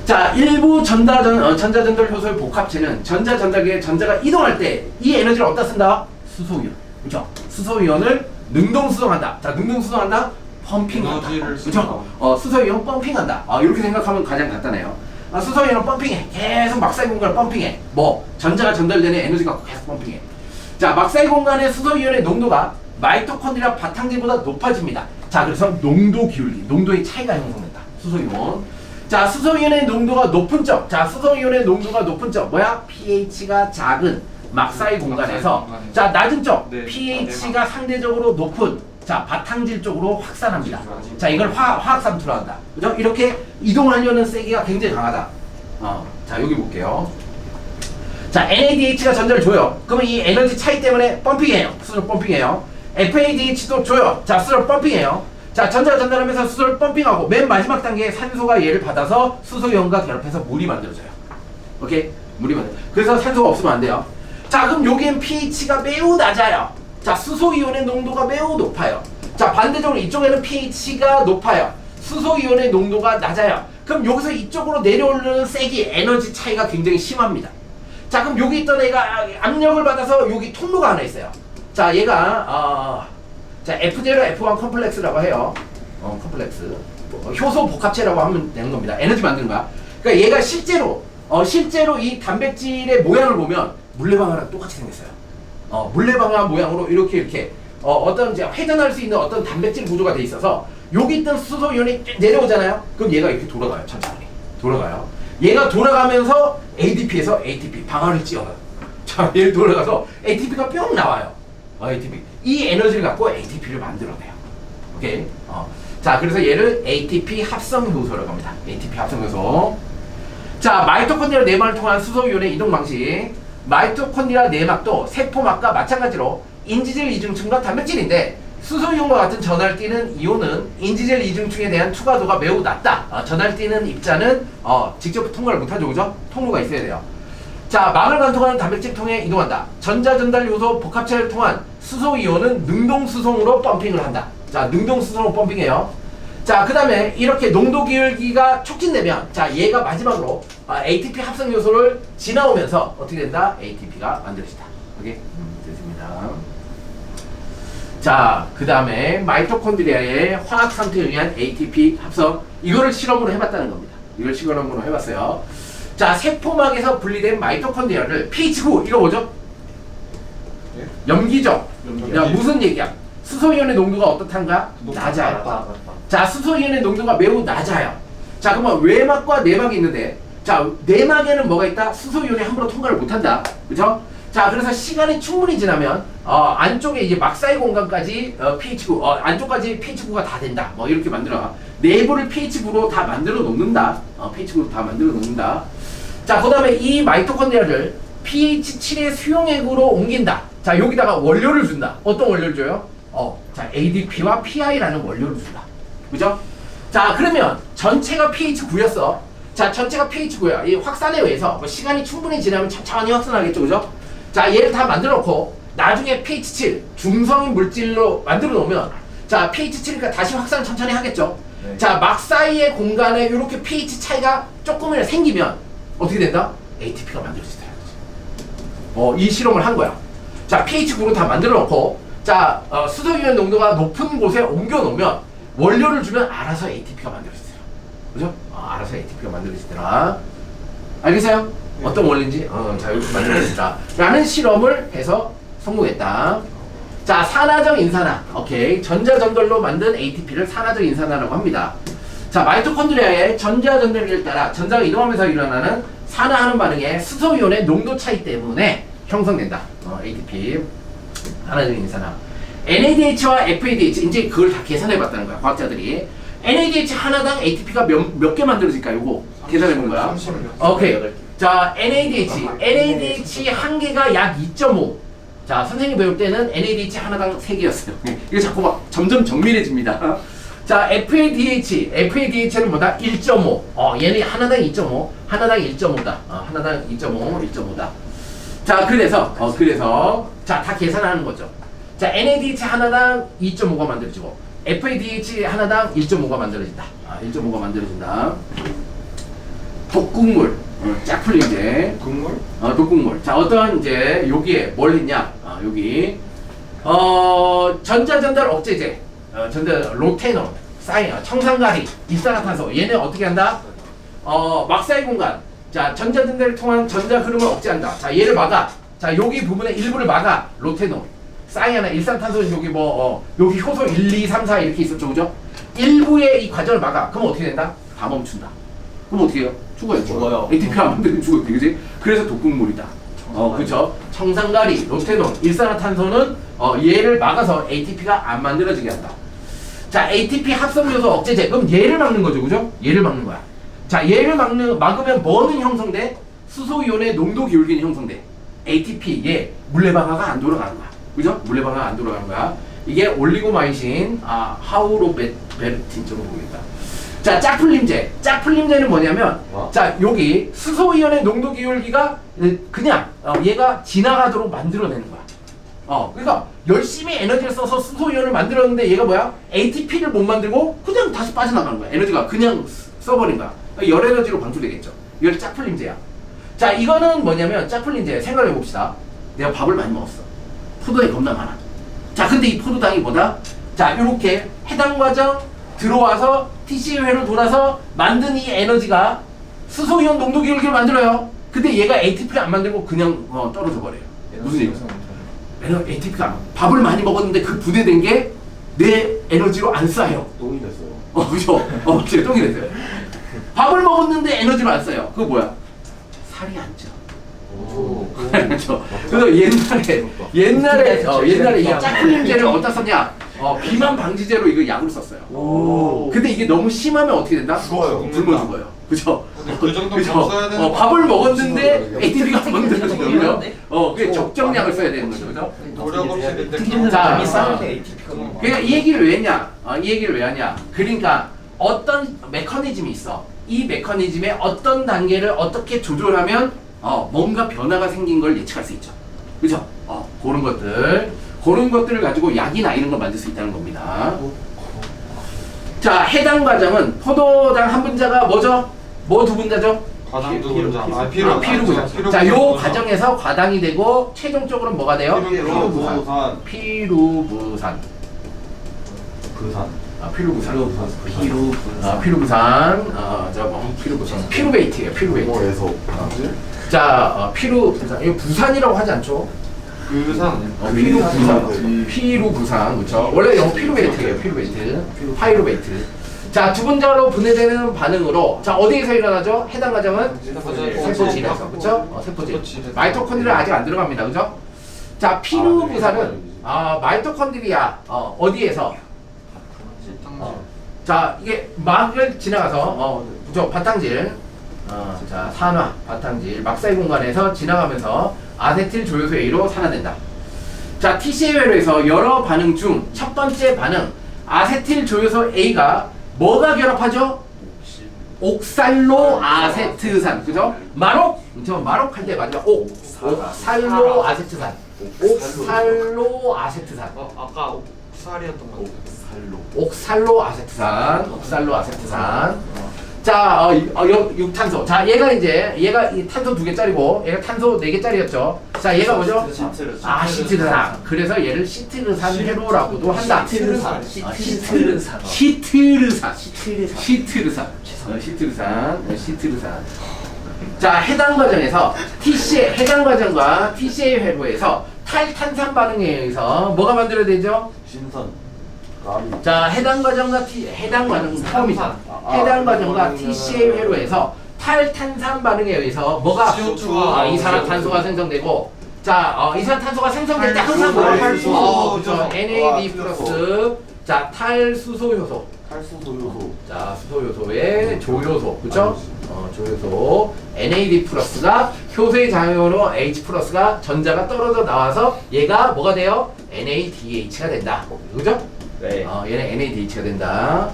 자, 일부 전자전달 효소의 복합체는 전자전달기에 전자가 이동할 때 이 에너지를 어디다 쓴다? 수소이온. 그죠? 수소이온을 능동수송한다. 자, 능동수송한다? 펌핑한다. 에너지를 그죠? 수소이온 펌핑한다. 이렇게 생각하면 가장 간단해요. 수소이온은 펌핑해. 계속 막사이 공간을 펌핑해. 전자가 전달되는 에너지가 계속 펌핑해. 자, 막사이 공간의 수소이온의 농도가 마이토콘드리아 바탕질보다 높아집니다. 자, 그래서 농도 기울기, 농도의 차이가 형성된다. 수소이온. 자, 수소이온의 농도가 높은 쪽. 자, 수소이온의 농도가 높은 쪽. 뭐야? pH가 작은 막사이 공간에서. 자, 낮은 쪽. 네, pH가 상대적으로 높은. 자, 바탕질 쪽으로 확산합니다. 자, 이걸 화학삼투로 한다. 그죠? 이렇게 이동하려는 세기가 굉장히 강하다. 자, 여기 볼게요. 자, NADH가 전자를 줘요. 그러면 이 에너지 차이 때문에 펌핑해요. 수소를 펌핑해요. FADH도 줘요. 자, 수소를 펌핑해요. 자, 전자가 전달하면서 수소를 펌핑하고 맨 마지막 단계에 산소가 얘를 받아서 수소이온과 결합해서 물이 만들어져요. 오케이? 물이 만들어져요. 그래서 산소가 없으면 안 돼요. 자, 그럼 여기엔 pH가 매우 낮아요. 자, 수소이온의 농도가 매우 높아요. 자, 반대적으로 이쪽에는 pH가 높아요. 수소이온의 농도가 낮아요. 그럼 여기서 이쪽으로 내려오는 세기, 에너지 차이가 굉장히 심합니다. 자, 그럼 여기 있던 애가 압력을 받아서 여기 통로가 하나 있어요. 자, 얘가 자, F0, F1 컴플렉스라고 해요. 컴플렉스. 효소 복합체라고 하면 되는 겁니다. 에너지 만드는 거야. 그러니까 얘가 실제로 이 단백질의 모양을 보면 물레방아랑 똑같이 생겼어요. 물레방아 모양으로 이렇게 어떤 이제 회전할 수 있는 어떤 단백질 구조가 돼 있어서 여기 있던 수소이온이 내려오잖아요. 그럼 얘가 이렇게 돌아가요. 천천히 돌아가요. 얘가 돌아가면서 ADP에서 ATP 방아를 찧어요. 자, 얘를 돌아가서 ATP가 뿅 나와요. ATP. 이 에너지를 갖고 ATP를 만들어내요. 오케이. 자, 그래서 얘를 ATP 합성 효소라고 합니다. ATP 합성 효소. 자, 마이토콘드리아 내막을 통한 수소이온의 이동 방식. 마이토콘드리아 내막도 세포막과 마찬가지로 인지질 이중층과 단백질인데 수소이온과 같은 전할 띠는 이온은 인지질 이중층에 대한 투과도가 매우 낮다. 전할 띠는 입자는 직접 통과를 못하죠, 그죠? 통로가 있어야 돼요. 자, 막을 관통하는 단백질 통해 이동한다. 전자전달 요소 복합체를 통한 수소이온은 능동수송으로 펌핑을 한다. 자, 능동수송으로 펌핑해요. 자, 그 다음에 이렇게 농도 기울기가 촉진되면 자, 얘가 마지막으로 ATP 합성 요소를 지나오면서 어떻게 된다? ATP가 만들어진다. 오케이? 됐습니다. 자, 그 다음에 마이토콘드리아의 화학상태에 의한 ATP 합성, 이거를 실험으로 해봤다는 겁니다. 이걸 실험으로 해봤어요. 자, 세포막에서 분리된 마이토콘드리아를 pH9, 이거 뭐죠? 예? 염기죠? 염기. 야, 무슨 얘기야? 수소이온의 농도가 어떻단가? 낮아요. 자, 수소이온의 농도가 매우 낮아요. 자, 그러면 외막과 내막이 있는데, 자, 내막에는 뭐가 있다? 수소이온이 함부로 통과를 못한다. 그죠? 자, 그래서 시간이 충분히 지나면 안쪽에 이제 막사이 공간까지 pH9, 안쪽까지 pH9가 다 된다. 뭐 이렇게 만들어. 내부를 pH9로 다 만들어 놓는다. pH9로 다 만들어 놓는다. 자, 그 다음에 이 마이토콘드리아를 pH7의 수용액으로 옮긴다. 자, 여기다가 원료를 준다. 어떤 원료를 줘요? 자, ADP와 PI라는 원료를 준다. 그죠? 자, 그러면 전체가 pH9였어. 자, 전체가 pH9야. 이 확산에 의해서 뭐 시간이 충분히 지나면 천천히 확산하겠죠, 그죠? 자, 얘를 다 만들어 놓고 나중에 pH7 중성인 물질로 만들어 놓으면 자, pH7이니까 다시 확산 천천히 하겠죠. 네. 자, 막 사이의 공간에 이렇게 pH 차이가 조금이라도 생기면 어떻게 된다? ATP가 만들어지더라. 이 실험을 한 거야. 자, pH9로 다 만들어 놓고 자, 수소이온 농도가 높은 곳에 옮겨 놓으면 원료를 주면 알아서 ATP가 만들어지더라. 그죠? 알아서 ATP가 만들어지더라. 알겠어요? 네. 어떤 원리인지? 자, 이렇게 만들어지더라. 라는 실험을 해서 성공했다. 자, 산화적 인산화. 오케이. 전자전달로 만든 ATP를 산화적 인산화라고 합니다. 자, 마이토콘드리아의 전자전달을 따라 전자가 이동하면서 일어나는 산화하는 반응에 수소이온의 농도 차이 때문에 형성된다. ATP. 산화적 인산화. NADH와 FADH, 이제 그걸 다 계산해 봤다는 거야, 과학자들이. NADH 하나당 ATP가 몇 개 만들어질까, 요거? 계산해 본 거야. 오케이. 자, NADH 한 개가 약 2.5. 자, 선생님 배울 때는 NADH 하나당 3개였어요. 이거 자꾸 막 점점 정밀해집니다. 자, FADH는 뭐다? 1.5. 얘는 하나당 2.5. 하나당 1.5다. 하나당 1.5다. 자, 그래서 자, 다 계산하는 거죠. 자, NADH 하나당 2.5가 만들어지고 FADH 하나당 1.5가 만들어진다. 1.5가 만들어진다. 독국물, 짝풀린제. 국물? 독국물. 자, 어떤 이제 여기에 뭘 했냐? 여기 전자전달 억제제, 로테논, 청산가리, 일산화탄소. 얘는 어떻게 한다? 막사의 공간. 자, 전자전달을 통한 전자 흐름을 억제한다. 자, 얘를 막아. 자, 여기 부분의 일부를 막아. 로테논. 사이아나 일산탄소는 여기 여기 효소 1, 2, 3, 4 이렇게 있었죠, 그죠? 일부의 이 과정을 막아. 그럼 어떻게 된다? 다 멈춘다. 그럼 어떻게 해요? 죽어요. ATP가 안 만들면 죽어요, 그지? 그래서 독극물이다. 그죠? 청산가리, 로테논, 일산화탄소는 얘를 막아서 ATP가 안 만들어지게 한다. 자, ATP 합성 요소 억제제. 그럼 얘를 막는 거죠, 그죠? 얘를 막는 거야. 자, 얘를 막으면 뭐는 형성돼? 수소이온의 농도 기울기는 형성돼. ATP, 얘 물레방아가 안 돌아가는 거야. 그죠? 물레방아가 안 돌아가는 거야. 이게 올리고마이신, 하우로베르틴 쪽으로 보겠다. 자, 짝풀림제는 뭐냐면, 자, 여기 수소이온의 농도 기울기가 그냥 얘가 지나가도록 만들어내는 거야. 그러니까 열심히 에너지를 써서 수소이온을 만들었는데 얘가 뭐야? ATP를 못 만들고 그냥 다시 빠져나가는 거야. 에너지가 그냥 써버린 거야. 열 에너지로 방출되겠죠. 이걸 짝풀림제야. 자, 이거는 뭐냐면 짝풀림제 생각해 봅시다. 내가 밥을 많이 먹었어. 포도당이 겁나 많아. 자, 근데 이 포도당이 뭐다? 자, 요렇게 해당 과정 들어와서 TCA회로 돌아서 만든 이 에너지가 수소이온 농도 기울기를 만들어요. 근데 얘가 ATP를 안 만들고 그냥 떨어져 버려요. 무슨 얘기야? ATP가 밥을 많이 먹었는데 그 분해된 게 내 에너지로 안 쌓여. 똥이 됐어요. 그죠? 진짜 똥이 됐어요. 밥을 먹었는데 에너지로 안 쌓여. 그거 뭐야? 살이 안 쪄. 그렇죠. 그래서 옛날에 이 짝풀림제를 어디다 썼냐? 비만 방지제로 이거 약으로 썼어요. 근데 이게 너무 심하면 어떻게 된다? 죽어요. 굶어 죽어요. 그죠? 그 정도 써야 되는 거 밥을 먹었는데 ATP가 안 만들어지거든요. 그게 적정량을 써야 되는 거죠. 그죠? 노력 없이 근데 자, 싸는데 ATP가 너무 그러니까 이 얘기를 왜 했냐? 이 얘기를 왜 하냐? 그러니까 어떤 메커니즘이 있어. 이 메커니즘의 어떤 단계를 어떻게 조절하면 뭔가 변화가 생긴 걸 예측할 수 있죠. 그죠? 그런 것들을 가지고 약이나 이런 걸 만들 수 있다는 겁니다. 자, 해당 과정은 포도당 한 분자가 뭐죠? 뭐 두 분자죠? 과당 두 분자. 피루분. 자, 요 과정에서 과당이 되고 최종적으로 뭐가 돼요? 피루부산. 피루부산. 부산. 피루부산. 피루베이트예요. 피루베이트. 뭐에서? 자, 피루부산. 이거 부산이라고 하지 않죠? 부산. 피루부산. 그렇죠? 원래 영어 피루베이트예요. 파이루베이트. 자, 두 분자로 분해되는 반응으로 자, 어디에서 일어나죠? 해당 과정은 세포질에서. 그렇죠? 세포질. 마이토콘드리아 아직 안 들어갑니다. 그렇죠? 자, 피루부산은 마이토콘드리아 어디에서? 자, 이게 막을 지나가서 그죠? 바탕질. 자, 산화, 바탕질, 막사의 공간에서 지나가면서 아세틸 조효소 A로 산화된다. 자, TCA회로에서 여러 반응 중 첫 번째 반응 아세틸 조효소 A가 뭐가 결합하죠? 옥살로 아세트산. 그죠? 마록 할 때 맞아. 옥살로 아세트산. 옥살로 아세트산. 아까 옥살이었던 것 같아요. 옥살로 아세트산. 자, 6탄소. 자, 얘가 이 탄소 2개짜리고, 얘가 탄소 4개짜리였죠. 자, 얘가 뭐죠? 시트르산. 그래서 얘를 시트르산 회로라고도 한다. 시트르산. 자, 해당 과정과 TCA 회로에서 탈탄산 반응에 의해서 뭐가 만들어내죠? 신선. 자, 해당 과정과 처음이죠. 해당 과정과 TCA 회로에서 탈탄산 반응에 의해서 뭐가 이산화탄소가 생성되고, 자, 이산화탄소가 생성될 때 항상 뭐를 할 수? 그렇죠. NAD 플러스 자, 탈수소 효소. 자, 수소 요소의 조효소. 그렇죠? 조효소 NAD 플러스가 효소의 작용으로 H 플러스가 전자가 떨어져 나와서 얘가 뭐가 돼요? NADH가 된다. 그죠? 네. 얘는 NADH가 된다.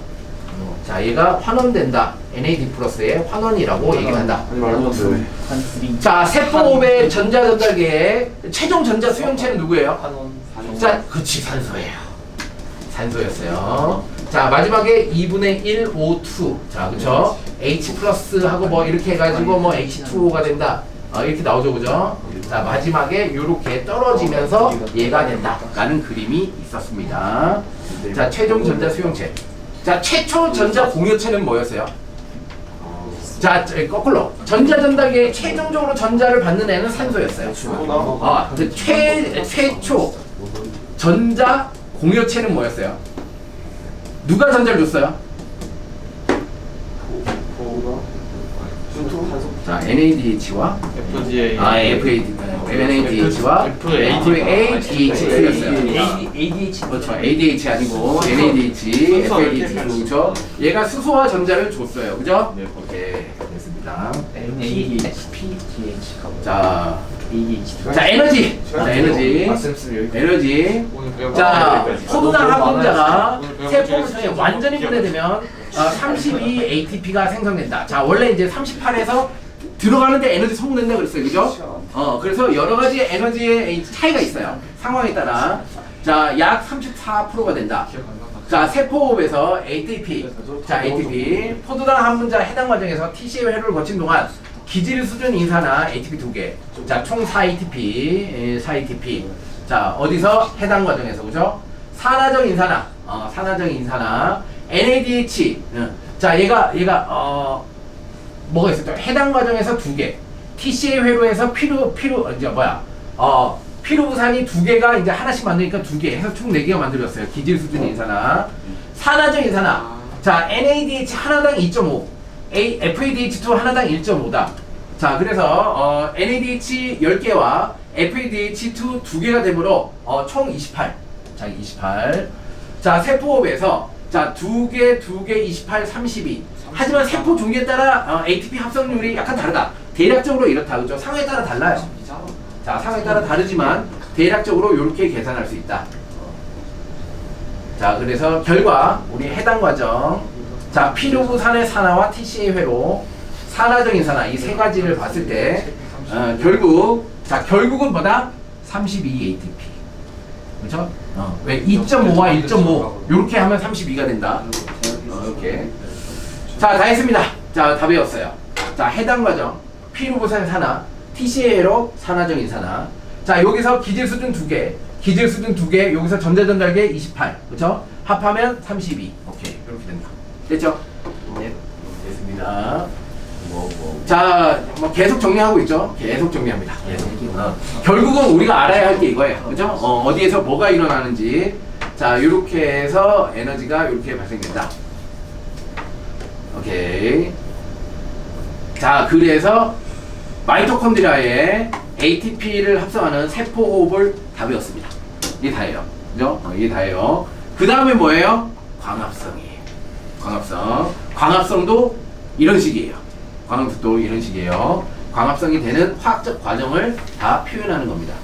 자, 얘가 환원된다. NAD 플러스의 환원이라고 얘기를 한다. 아니 말하는데 한 3. 자, 세포호흡의 전자 전달계의 최종 전자 수용체는 누구예요? 한원. 자, 그치, 산소예요. 산소였어요. 자, 마지막에 2분의 1 O2. 자, 그쵸? H 플러스하고 뭐 이렇게 해가지고 뭐 H2O가 된다. 이렇게 나오죠, 그죠? 자, 마지막에 요렇게 떨어지면서 얘가 된다. 라는 그림이 있었습니다. 자, 최종 전자 수용체. 자, 최초 전자 공유체는 뭐였어요? 자, 거꾸로. 전자 전달계의 최종적으로 전자를 받는 애는 산소였어요. 근데 최초 전자 공유체는 뭐였어요? 누가 전자를 줬어요? 자, NADH와 FGA. NADH와 FADH2였어요. ADH. 그렇죠. ADH 아니고 NADH, FADH2죠. 얘가 수소와 전자를 줬어요. 그죠? 네. 오케이. 됐습니다. ADH, PDH. 자, ADH. 자, 에너지. 자, 에너지. 에너지. 자, 포도당 합분자가 세포를 완전히 분해되면 32 ATP가 생성된다. 자, 원래 이제 38에서 들어가는데 에너지 소모된다 그랬어요. 그죠? 그래서 여러 가지 에너지의 차이가 있어요. 상황에 따라. 자, 약 34%가 된다. 자, 세포호흡에서 ATP. 자, ATP. 포도당 합분자 해당 과정에서 TCA 회로를 거친 동안 기질 수준 인산화 ATP 2개. 자, 총 4ATP. 4ATP. 자, 어디서? 해당 과정에서. 그죠? 산화적 인산화. 산화적 인산화. NADH. 자, 얘가 뭐가 있었죠? 해당 과정에서 2개. TCA 회로에서 피루부산이 2개가 이제 하나씩 만드니까 2개 해서 총 4개가 만들어졌어요. 기질 수준 인산화. 산화적 인산화. 자, NADH 하나당 2.5. FADH2 하나당 1.5다. 자, 그래서 NADH 10개와 FADH2 2개가 되므로 총 28. 자, 28. 자, 세포호흡에서 자, 2개, 28, 32. 하지만 세포 종류에 따라 ATP 합성률이 약간 다르다. 대략적으로 이렇다. 그죠? 상황에 따라 달라요. 자, 상황에 따라 다르지만 대략적으로 이렇게 계산할 수 있다. 자, 그래서 결과 우리 해당 과정. 자, 피루부산의 산화와 TCA 회로, 산화적 인산화 이 세 가지를 봤을 때 결국은 뭐다? 32 ATP. 그렇죠? 왜 2.5와 1.5 이렇게 하면 32가 된다. 이렇게. 자, 다 했습니다. 자, 다 배웠어요. 자, 해당 과정 피루부산 산화, TCA로 산화적 인산화. 자, 여기서 기질 수준 2개, 기질 수준 2개, 여기서 전자 전달계 28, 그렇죠? 합하면 32. 오케이, 이렇게 된다. 됐죠? 네, 됐습니다. 자, 뭐 계속 정리하고 있죠? 계속 정리합니다. 계속. 결국은 우리가 알아야 할 게 이거예요. 그죠? 어디에서 뭐가 일어나는지. 자, 이렇게 해서 에너지가 이렇게 발생된다. 오케이. 자, 그래서 마이토콘드리아에 ATP를 합성하는 세포호흡을 다 배웠습니다. 이게 다예요. 그죠? 이게 다예요. 그 다음에 뭐예요? 광합성이에요. 광합성. 광합성도 이런 식이에요. 광합성도 이런 식이에요. 광합성이 되는 화학적 과정을 다 표현하는 겁니다.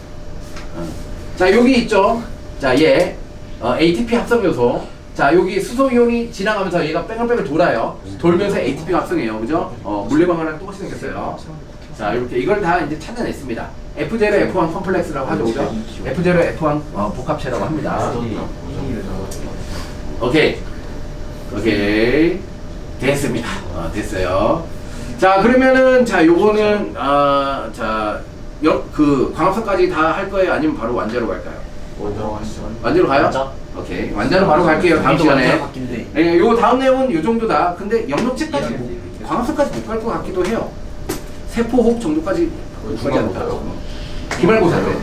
자, 여기 있죠? 자, 얘 ATP 합성 요소. 자, 여기 수소이온이 지나가면서 얘가 뺑글뺑글 돌아요. 돌면서 ATP가 합성해요. 그죠? 물레방아랑 똑같이 생겼어요. 자, 이렇게 이걸 다 이제 찾아냈습니다. F0 F1 컴플렉스라고 하죠. 그죠? F0 F1 복합체라고 합니다. 오케이. 오케이. 됐습니다. 됐어요. 자, 그러면은 자, 요거는 그 광합성까지 다 할 거예요? 아니면 바로 완자로 갈까요? 완자로 가요? 완자? 오케이. 완자로 바로 갈게요. 다음 시간에. 요 다음 내용은 요 정도다. 근데 영역체까지 광합성까지 못 갈 것 같기도 해요. 세포호흡 정도까지 가지 않을까? 기말고사 때.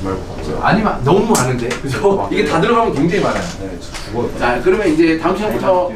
기말고사. 아니면 너무 많은데. 그죠? 이게 다 들어가면 굉장히 많아요. 네, 죽어요. 자, 그러면 이제 다음 시간부터